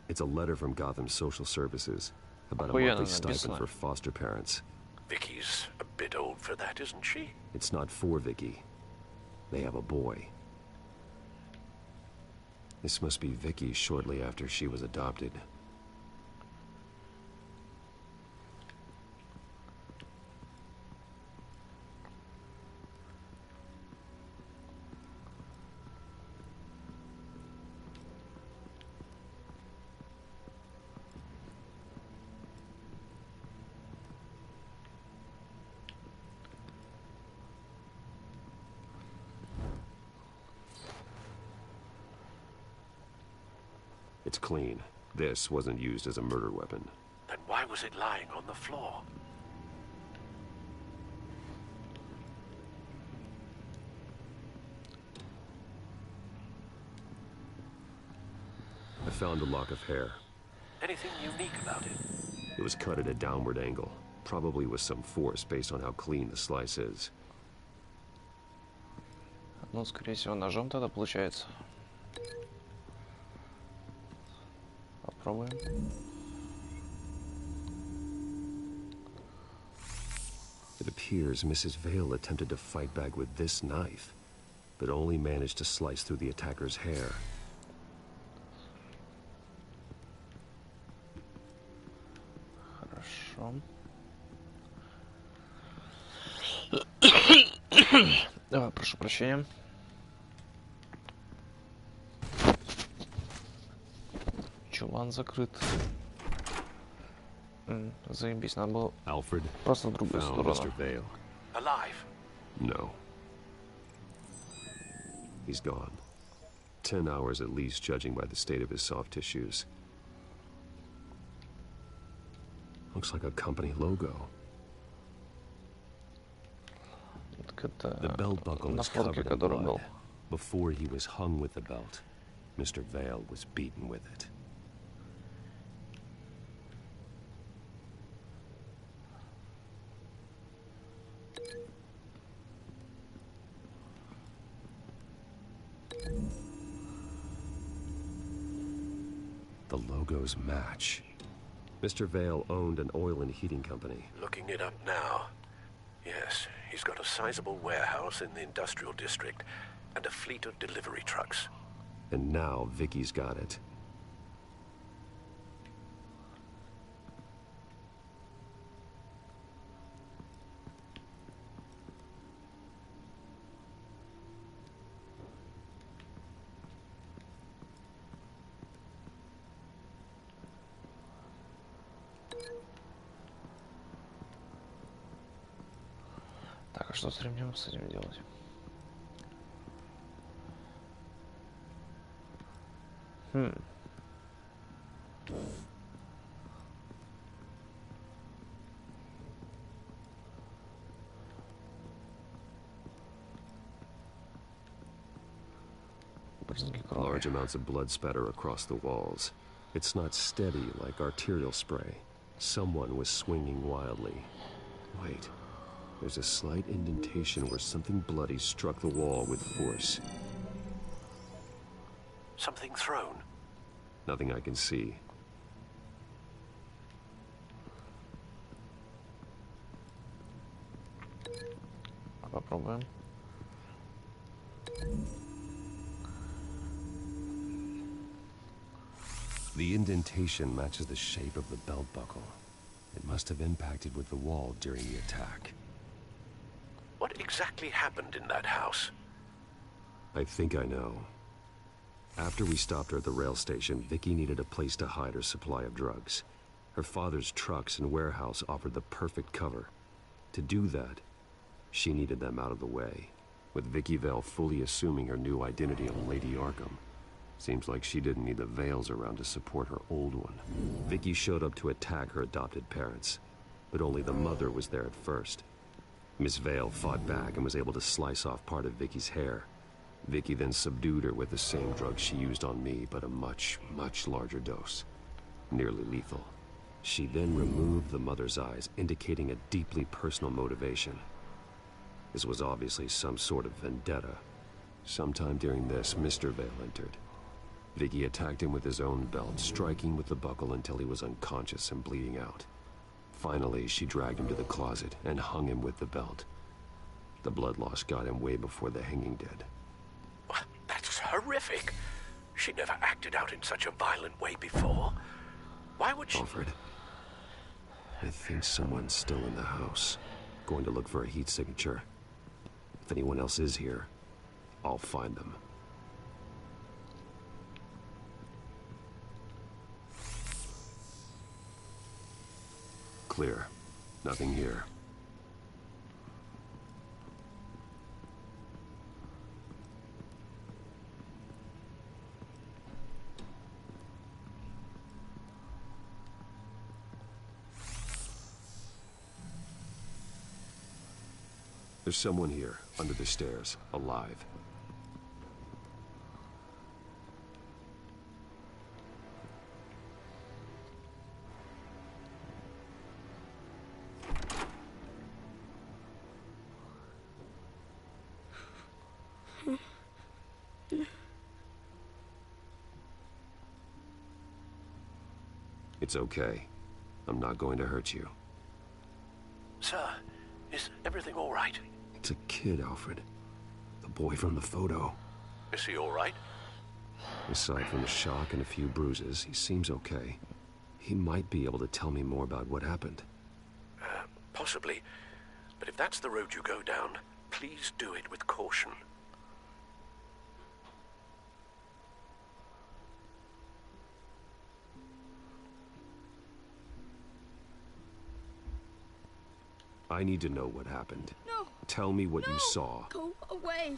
It's a letter from Gotham Social Services about a monthly stipend for foster parents. Vicky's a bit old for that, isn't she? It's not for Vicky. They have a boy. This must be Vicky shortly after she was adopted. It's clean. This wasn't used as a murder weapon. Then why was it lying on the floor? I found a lock of hair. Anything unique about it? It was cut at a downward angle, probably with some force based on how clean the slice is. Ну, скорее всего, ножом тогда получается. Попробуем. It appears Mrs. Vale attempted to fight back with this knife, but only managed to slice through the attacker's hair. Хорошо. Давай, прошу прощения. Чулан закрыт. Заебись, надо было Alfred просто в другую found сторону. Mr. Vale. Alive? No. He's gone. 10 hours at least, judging by the state of his soft tissues. Looks like a company logo. The belt buckle is covered in blood. Before he was hung with the belt, Mr. Vale was beaten with it. The logos match. Mr. Vale owned an oil and heating company. Looking it up now. Yes, he's got a sizable warehouse in the industrial district and a fleet of delivery trucks. And now Vicky's got it. Так, а что с ремнем с этим делать? Large amounts of blood spatter across the walls. It's not steady like arterial spray. Someone was swinging wildly. Wait. There's a slight indentation where something bloody struck the wall with force. Something thrown? Nothing I can see. Попробуем. The indentation matches the shape of the belt buckle. It must have impacted with the wall during the attack. What exactly happened in that house? I think I know. After we stopped her at the rail station, Vicky needed a place to hide her supply of drugs. Her father's trucks and warehouse offered the perfect cover. To do that, she needed them out of the way, with Vicky Vale fully assuming her new identity of Lady Arkham. Seems like she didn't need the Vales around to support her old one. Vicky showed up to attack her adopted parents, but only the mother was there at first. Miss Vale fought back and was able to slice off part of Vicky's hair. Vicky then subdued her with the same drug she used on me, but a much, much larger dose. Nearly lethal. She then removed the mother's eyes, indicating a deeply personal motivation. This was obviously some sort of vendetta. Sometime during this, Mr. Vale entered. Vicky attacked him with his own belt, striking with the buckle until he was unconscious and bleeding out. Finally, she dragged him to the closet and hung him with the belt. The blood loss got him way before the hanging did. That's horrific. She never acted out in such a violent way before. Why would she... Alfred, I think someone's still in the house. Going to look for a heat signature. If anyone else is here, I'll find them. Clear. Nothing here. There's someone here, under the stairs, alive. It's okay. I'm not going to hurt you. Sir, is everything all right? It's a kid, Alfred. The boy from the photo. Is he all right? Aside from the shock and a few bruises, he seems okay. He might be able to tell me more about what happened. Possibly. But if that's the road you go down, please do it with caution. I need to know what happened. No. Tell me what you saw. Go away.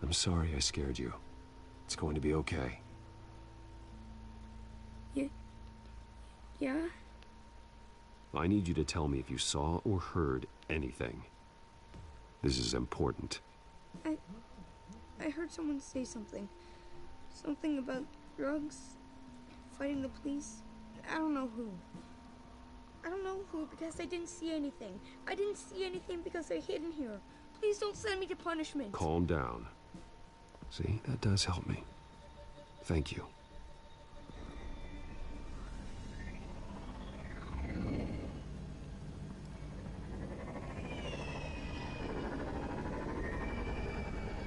I'm sorry I scared you. It's going to be okay. Yeah? I need you to tell me if you saw or heard anything. This is important. I heard someone say something. Something about drugs, fighting the police. I don't know who. I don't know who because I didn't see anything. I didn't see anything because they're hidden here. Please don't send me to punishment. Calm down. See, that does help me. Thank you.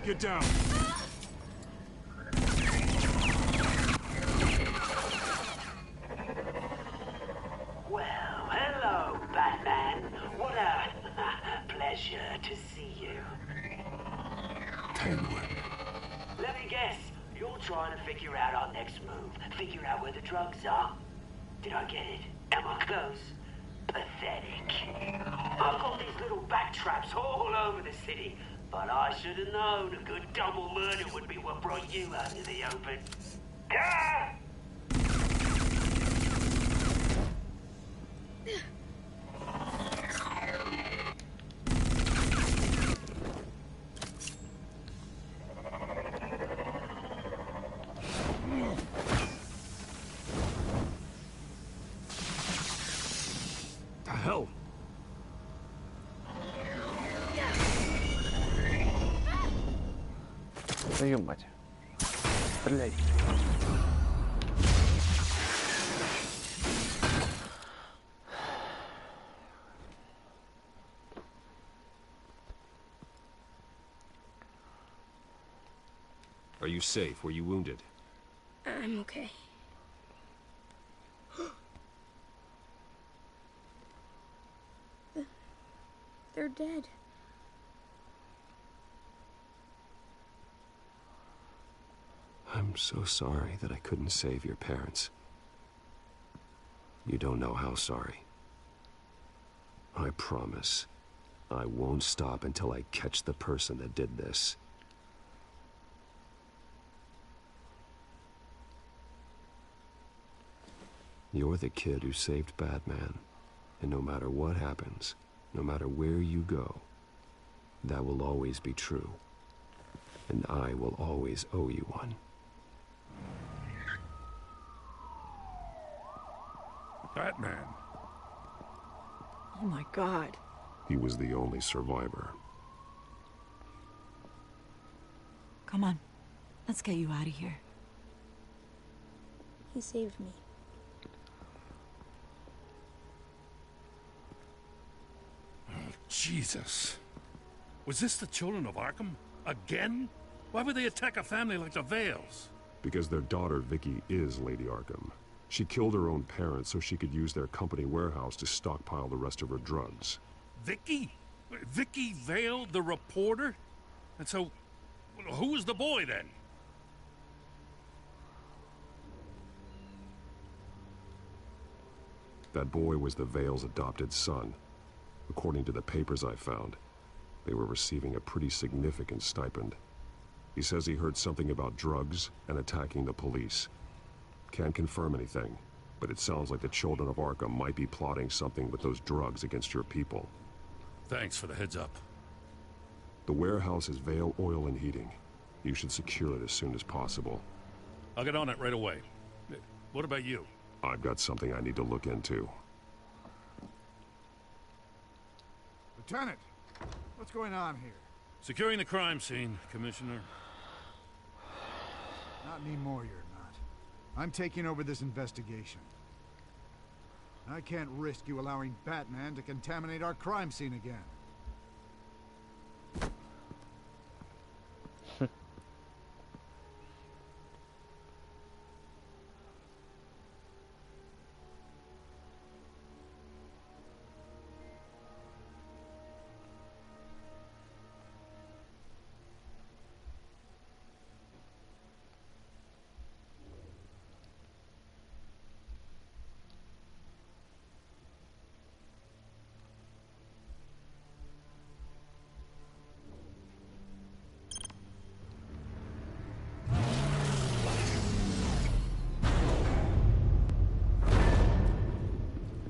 Get down. Well, hello, Batman. What a pleasure to see you. Penguin. Let me guess, you're trying to figure out our next move. Figure out where the drugs are. Did I get it? Am I close? Pathetic. I've got these little bat traps all over the city, but I should have known a good double murder would be what brought you out into the open. Ah! The hell? Твою мать. Стреляй. Are you safe? Were you wounded? I'm okay. They're dead. I'm so sorry that I couldn't save your parents. You don't know how sorry. I promise, I won't stop until I catch the person that did this. You're the kid who saved Batman, and no matter what happens, no matter where you go, that will always be true. And I will always owe you one. Batman. Oh my God. He was the only survivor. Come on. Let's get you out of here. He saved me. Oh, Jesus. Was this the children of Arkham? Again? Why would they attack a family like the Vales? Because their daughter, Vicky, is Lady Arkham. She killed her own parents so she could use their company warehouse to stockpile the rest of her drugs. Vicky? Vicky Vale, the reporter? And so, who was the boy then? That boy was the Vale's adopted son. According to the papers I found, they were receiving a pretty significant stipend. He says he heard something about drugs and attacking the police. Can't confirm anything, but it sounds like the children of Arkham might be plotting something with those drugs against your people. Thanks for the heads up. The warehouse is Vale Oil and Heating. You should secure it as soon as possible. I'll get on it right away. What about you? I've got something I need to look into. Lieutenant, what's going on here? Securing the crime scene, Commissioner. Not anymore, you're not. I'm taking over this investigation. I can't risk you allowing Batman to contaminate our crime scene again.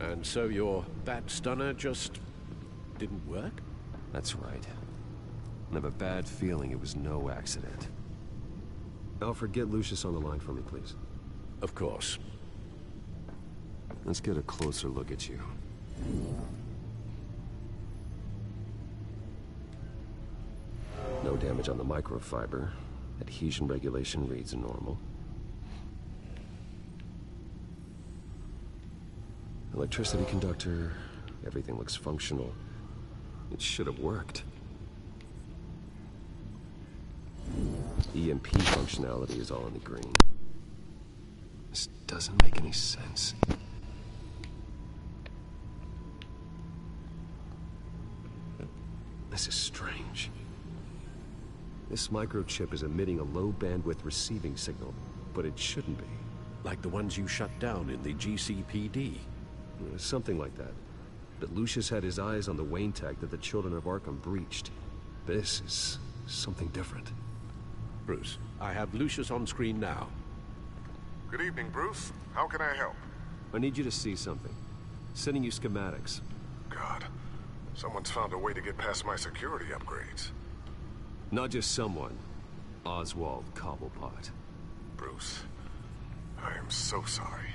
And so your bat stunner just didn't work? That's right. I have a bad feeling it was no accident. Alfred, get Lucius on the line for me, please. Of course. Let's get a closer look at you. No damage on the microfiber. Adhesion regulation reads normal. Electricity conductor, everything looks functional. It should have worked. EMP functionality is all in the green. This doesn't make any sense. This is strange. This microchip is emitting a low-bandwidth receiving signal, but it shouldn't be. Like the ones you shut down in the GCPD. Something like that. But Lucius had his eyes on the Wayne tech that the children of Arkham breached. This is something different. Bruce, I have Lucius on screen now. Good evening, Bruce. How can I help? I need you to see something. Sending you schematics. God, someone's found a way to get past my security upgrades. Not just someone. Oswald Cobblepot. Bruce, I am so sorry.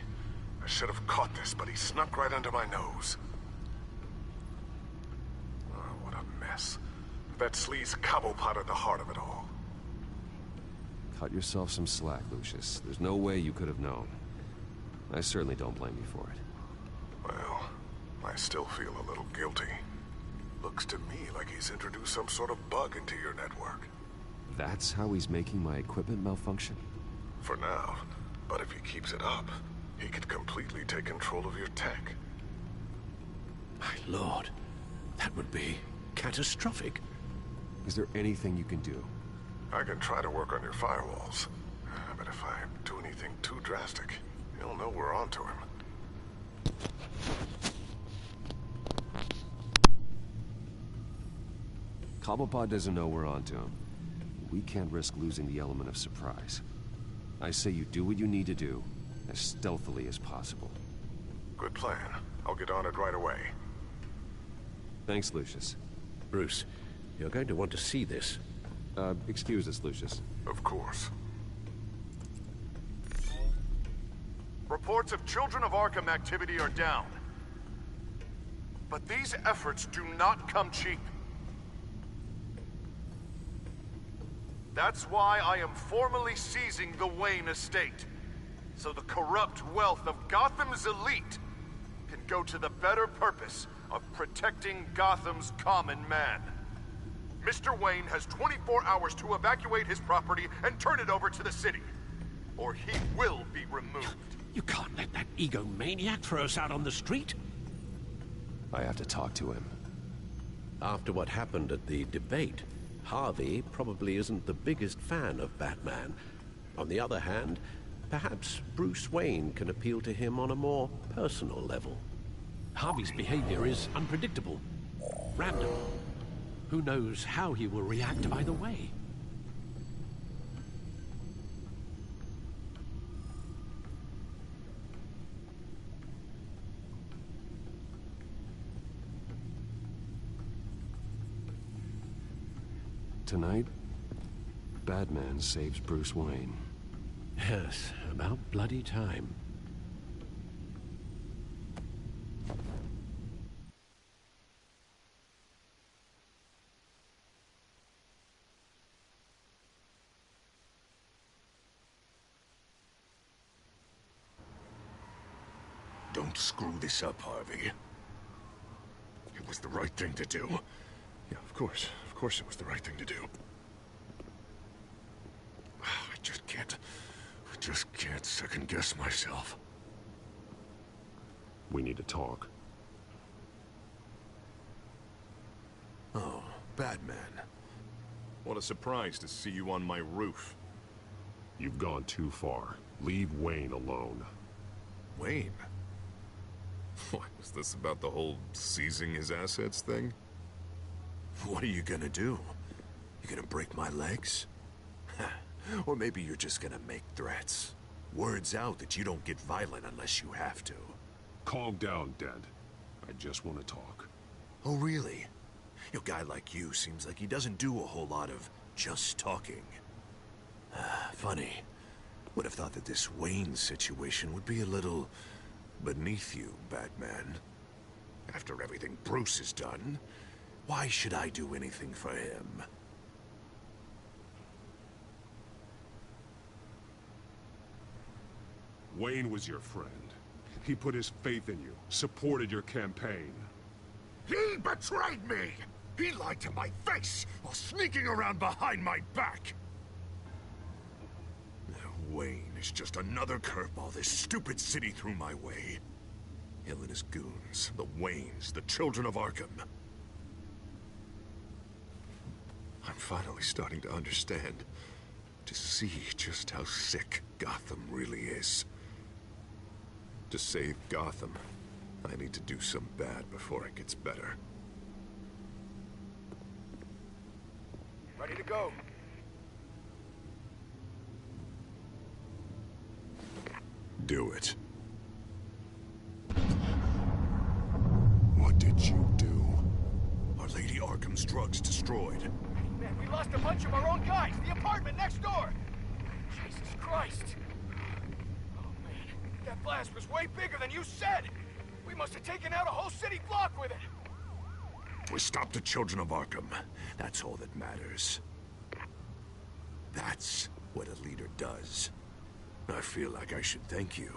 I should have caught this, but he snuck right under my nose. Oh, what a mess. That sleaze Cobblepot at the heart of it all. Cut yourself some slack, Lucius. There's no way you could have known. I certainly don't blame you for it. Well, I still feel a little guilty. Looks to me like he's introduced some sort of bug into your network. That's how he's making my equipment malfunction? For now. But if he keeps it up, he could completely take control of your tech. My lord, that would be catastrophic. Is there anything you can do? I can try to work on your firewalls. But if I do anything too drastic, he'll know we're onto him. Cobblepot doesn't know we're onto him. We can't risk losing the element of surprise. I say you do what you need to do, as stealthily as possible. Good plan. I'll get on it right away. Thanks, Lucius. Bruce, you're going to want to see this. Excuse us, Lucius. Of course. Reports of Children of Arkham activity are down. But these efforts do not come cheap. That's why I am formally seizing the Wayne estate, so the corrupt wealth of Gotham's elite can go to the better purpose of protecting Gotham's common man. Mr. Wayne has 24 hours to evacuate his property and turn it over to the city, or he will be removed. You can't let that egomaniac throw us out on the street. I have to talk to him. After what happened at the debate, Harvey probably isn't the biggest fan of Batman. On the other hand, perhaps Bruce Wayne can appeal to him on a more personal level. Harvey's behavior is unpredictable, random. Who knows how he will react either way? Tonight, Batman saves Bruce Wayne. Yes, about bloody time. Don't screw this up, Harvey. It was the right thing to do. Yeah, of course. Of course it was the right thing to do. I just can't second-guess myself. We need to talk. Oh, Batman. What a surprise to see you on my roof. You've gone too far. Leave Wayne alone. Wayne? What, is this about the whole seizing his assets thing? What are you gonna do? You gonna break my legs? Or maybe you're just gonna make threats. Words out that you don't get violent unless you have to. Calm down, Dad. I just want to talk. Oh, really? A guy like you seems like he doesn't do a whole lot of just talking. Funny. Would have thought that this Wayne situation would be a little beneath you, Batman. After everything Bruce has done, why should I do anything for him? Wayne was your friend. He put his faith in you, supported your campaign. He betrayed me! He lied to my face while sneaking around behind my back! Wayne is just another curveball this stupid city threw my way. Him and his goons, the Waynes, the children of Arkham. I'm finally starting to understand, to see just how sick Gotham really is. To save Gotham, I need to do some bad before it gets better. Ready to go. Do it. What did you do? Our Lady Arkham's drugs destroyed. Man, we lost a bunch of our own guys. The apartment next door. Jesus Christ. Oh, man. That blast was way bigger than you said. We must have taken out a whole city block with it. We stopped the children of Arkham. That's all that matters. That's what a leader does. I feel like I should thank you,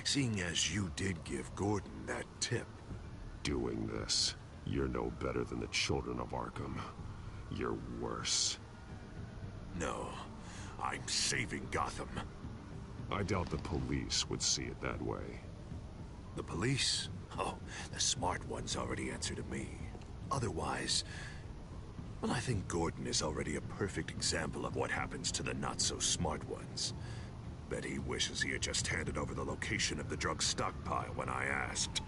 seeing as you did give Gordon that tip. Doing this, you're no better than the children of Arkham. You're worse. No, I'm saving Gotham. I doubt the police would see it that way. The police? Oh, the smart ones already answer to me. Otherwise, well, I think Gordon is already a perfect example of what happens to the not-so-smart ones. Bet he wishes he had just handed over the location of the drug stockpile when I asked.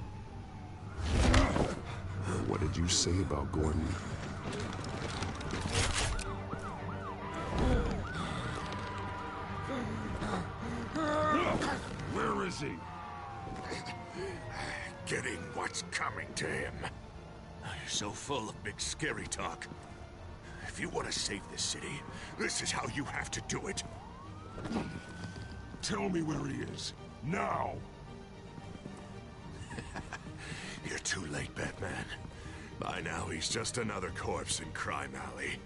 What did you say about Gordon? Where is he? Getting what's coming to him. You're so full of big scary talk. If you want to save this city, this is how you have to do it. Tell me where he is. Now! You're too late, Batman. By now, he's just another corpse in Crime Alley.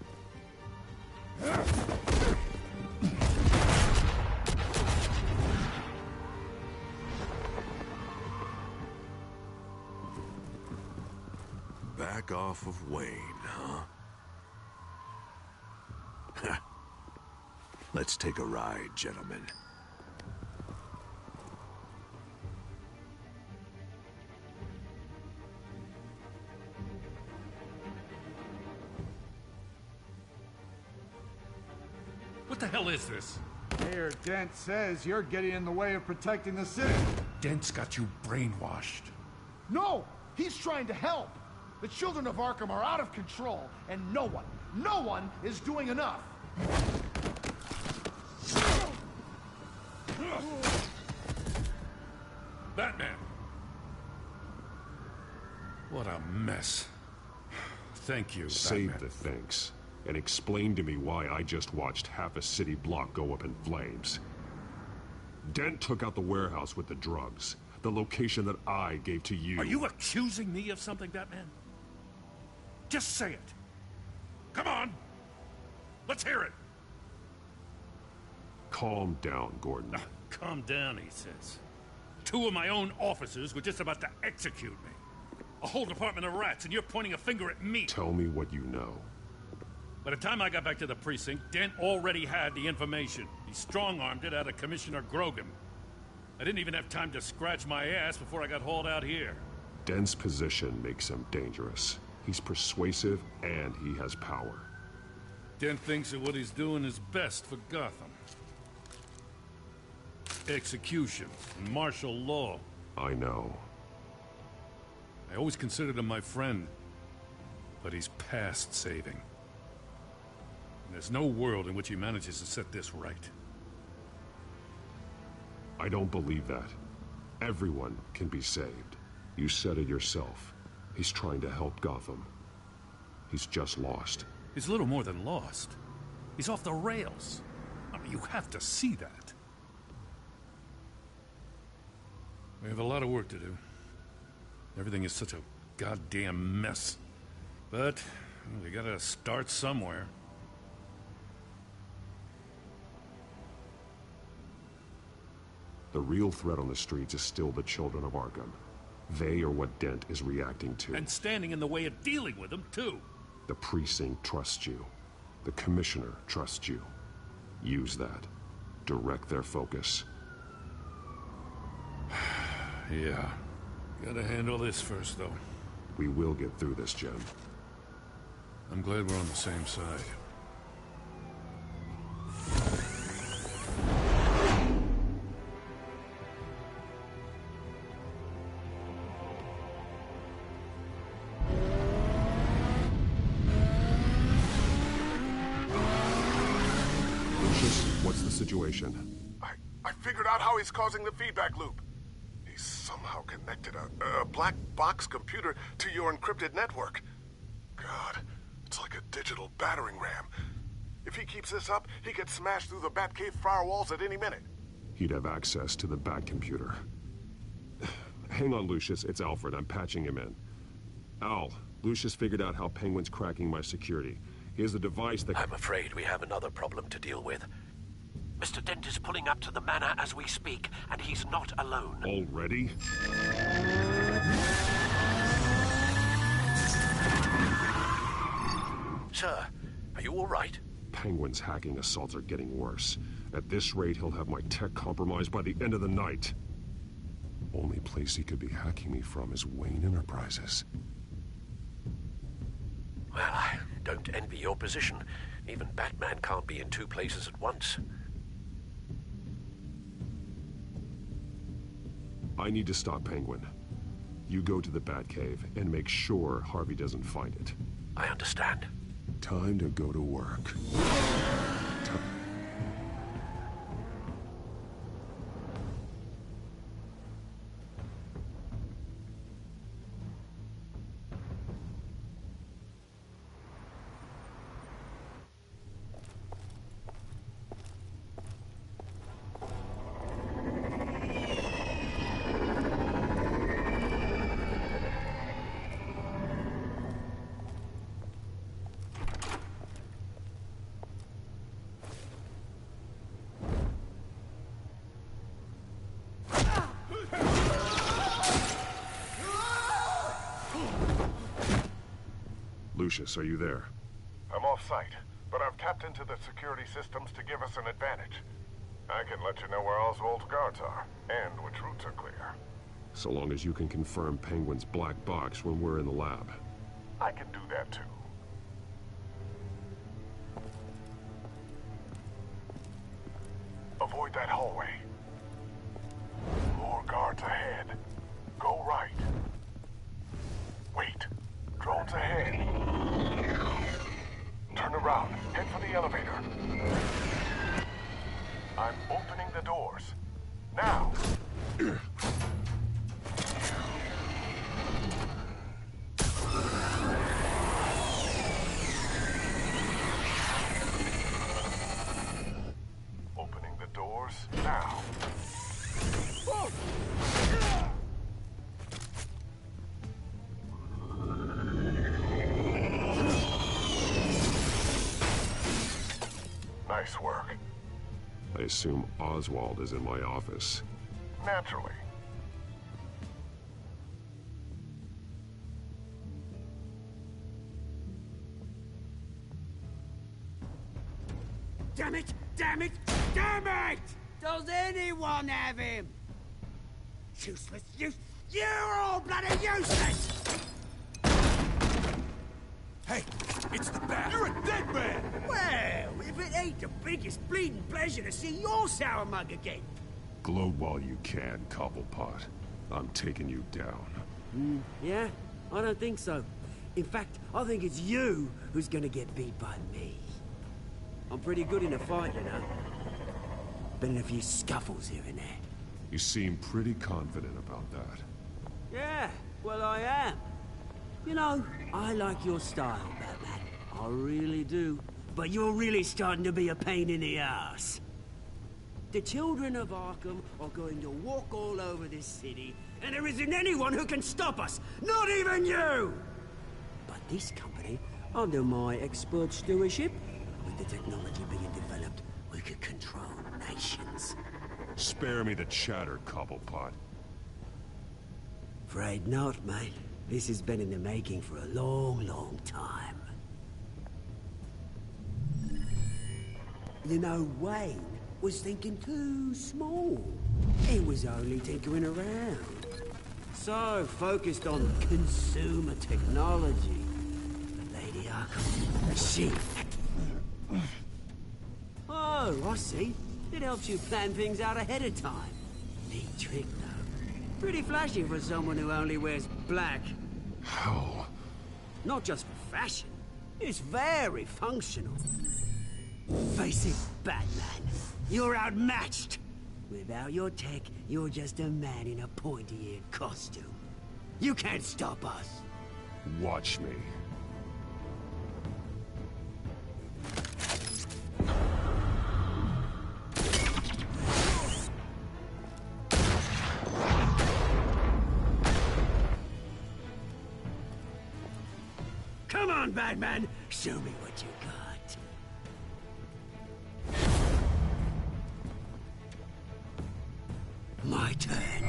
Back off of Wayne, huh? Let's take a ride, gentlemen. What the hell is this? Mayor Dent says you're getting in the way of protecting the city. Dent's got you brainwashed. No! He's trying to help! The children of Arkham are out of control, and no one is doing enough! Batman! What a mess. Thank you, Save Batman. the thanks, and explain to me why I just watched half a city block go up in flames. Dent took out the warehouse with the drugs, the location that I gave to you. Are you accusing me of something, Batman? Just say it. Come on! Let's hear it! Calm down, Gordon. Calm down, he says. 2 of my own officers were just about to execute me. A whole department of rats, and you're pointing a finger at me. Tell me what you know. By the time I got back to the precinct, Dent already had the information. He strong-armed it out of Commissioner Grogan. I didn't even have time to scratch my ass before I got hauled out here. Dent's position makes him dangerous. He's persuasive, and he has power. Dent thinks that what he's doing is best for Gotham. Execution and martial law. I know. I always considered him my friend, but he's past saving. And there's no world in which he manages to set this right. I don't believe that. Everyone can be saved. You said it yourself. He's trying to help Gotham. He's just lost. He's little more than lost. He's off the rails. I mean, you have to see that. We have a lot of work to do. Everything is such a goddamn mess. But we gotta start somewhere. The real threat on the streets is still the children of Arkham. They are what Dent is reacting to. And standing in the way of dealing with them, too. The precinct trusts you. The commissioner trusts you. Use that. Direct their focus. Yeah. Gotta handle this first, though. We will get through this, Jim. I'm glad we're on the same side. What's the situation? I figured out how he's causing the feedback loop. He's somehow connected a black box computer to your encrypted network. God, it's like a digital battering ram. If he keeps this up, he could smash through the Batcave firewalls at any minute. He'd have access to the Bat computer. Hang on, Lucius. It's Alfred. I'm patching him in. Al, Lucius figured out how Penguin's cracking my security. He has a device that... I'm afraid we have another problem to deal with. Mr. Dent is pulling up to the manor as we speak, and he's not alone. Already? Sir, are you all right? Penguin's hacking assaults are getting worse. At this rate, he'll have my tech compromised by the end of the night. Only place he could be hacking me from is Wayne Enterprises. Well, I don't envy your position. Even Batman can't be in 2 places at once. I need to stop Penguin. You go to the Batcave and make sure Harvey doesn't find it. I understand. Time to go to work. Lucius, are you there? I'm off-site. but I've tapped into the security systems to give us an advantage. I can let you know where Oswald's guards are, and which routes are clear. So long as you can confirm Penguin's black box when we're in the lab. I can do that too. Avoid that hallway. More guards ahead. Go right. Wait. Drones ahead. Turn around. Head for the elevator. I'm opening the doors. Now! Opening the doors now. Nice work. I assume Oswald is in my office. Naturally. Damn it! Damn it! Damn it! Does anyone have him? Useless! You're all bloody useless! Hey, it's the bat. You're a dead man! Well, if it ain't the biggest bleeding pleasure to see your sour mug again. Gloat while you can, Cobblepot. I'm taking you down. Yeah? I don't think so. In fact, I think it's you who's gonna get beat by me. I'm pretty good in a fight, you know. Been in a few scuffles here and there. You seem pretty confident about that. Yeah, well I am. You know, I like your style, Batman. I really do. But you're really starting to be a pain in the ass. The children of Arkham are going to walk all over this city, and there isn't anyone who can stop us! Not even you! But this company, under my expert stewardship, with the technology being developed, we could control nations. Spare me the chatter, Cobblepot. Afraid not, mate. This has been in the making for a long, long time. You know, Wayne was thinking too small. He was only tinkering around. So focused on consumer technology. But Lady Arkham, she... Oh, I see. It helps you plan things out ahead of time. Neat trick, though. Pretty flashy for someone who only wears black. How? Not just for fashion. It's very functional. Face it, Batman. You're outmatched. Without your tech, you're just a man in a pointy-eared costume. You can't stop us. Watch me. Come on, Batman! Show me what you got. My turn.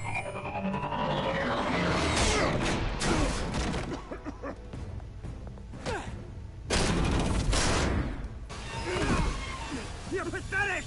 You're pathetic!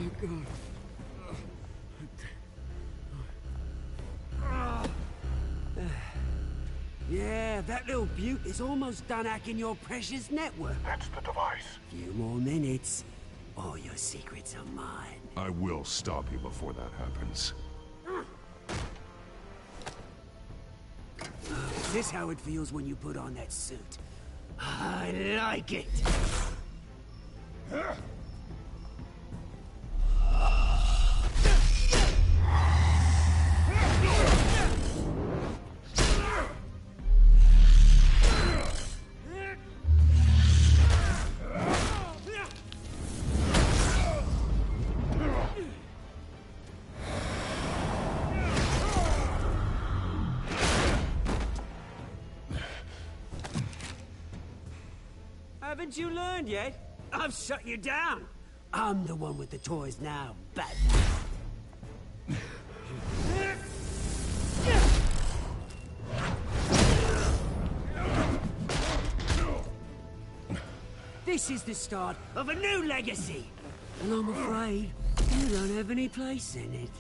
Oh, God. Yeah, that little beaut is almost done hacking your precious network. That's the device. Few more minutes. All your secrets are mine. I will stop you before that happens. Is this how it feels when you put on that suit? I like it. Haven't you learned yet? I've shut you down. I'm the one with the toys now, Batman. This is the start of a new legacy. And I'm afraid you don't have any place in it.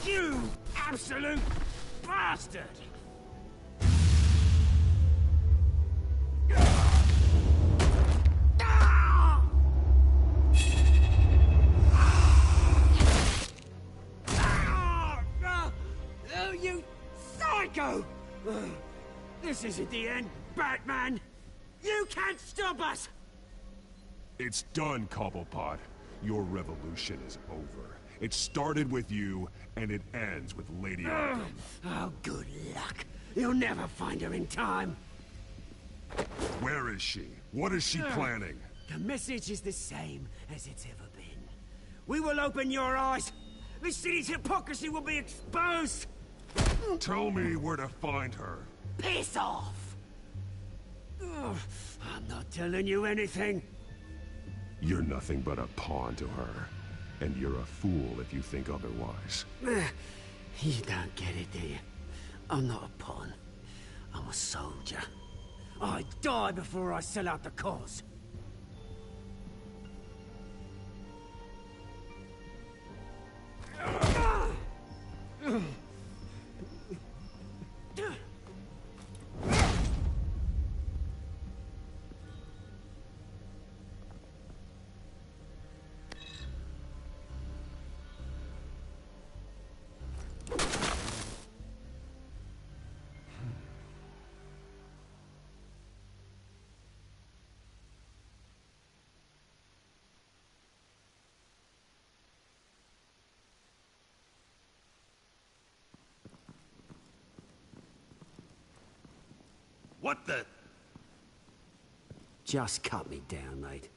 You absolute bastard! Oh, you psycho! This isn't the end, Batman! You can't stop us! It's done, Cobblepot. Your revolution is over. It started with you, and it ends with Lady Arkham. Oh, good luck. You'll never find her in time. Where is she? What is she planning? The message is the same as it's ever been. We will open your eyes. The city's hypocrisy will be exposed. Tell me where to find her. Piss off! Ugh, I'm not telling you anything. You're nothing but a pawn to her. And you're a fool if you think otherwise. You don't get it, do you? I'm not a pawn. I'm a soldier. I die before I sell out the cause. What the? Just cut me down, mate.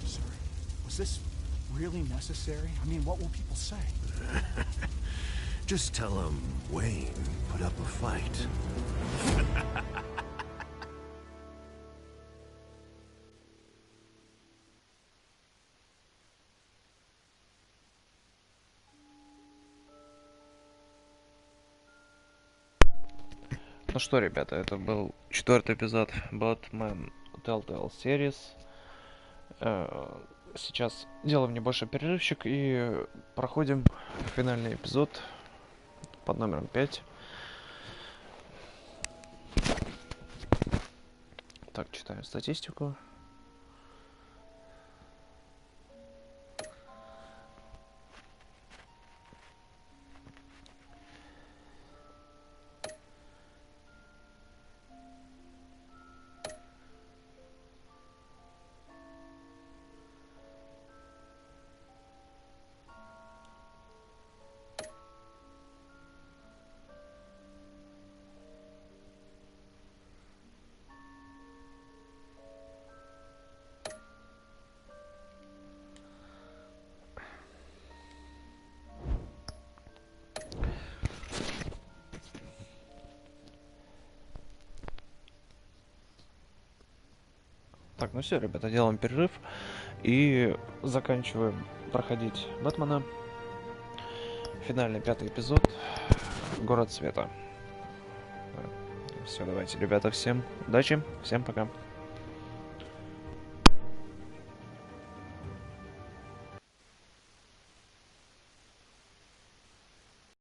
Sorry. Was this really necessary? I mean, what will people say? Just tell him Wayne put up a fight. Ну что, ребята, это был 4-й эпизод Batman Telltale Series. Сейчас делаем небольшой перерывчик и проходим финальный эпизод под номером 5. Так, читаем статистику. Так, ну все, ребята, делаем перерыв и заканчиваем проходить Бэтмена. Финальный 5-й эпизод. Город света. Все, давайте, ребята, всем удачи, всем пока.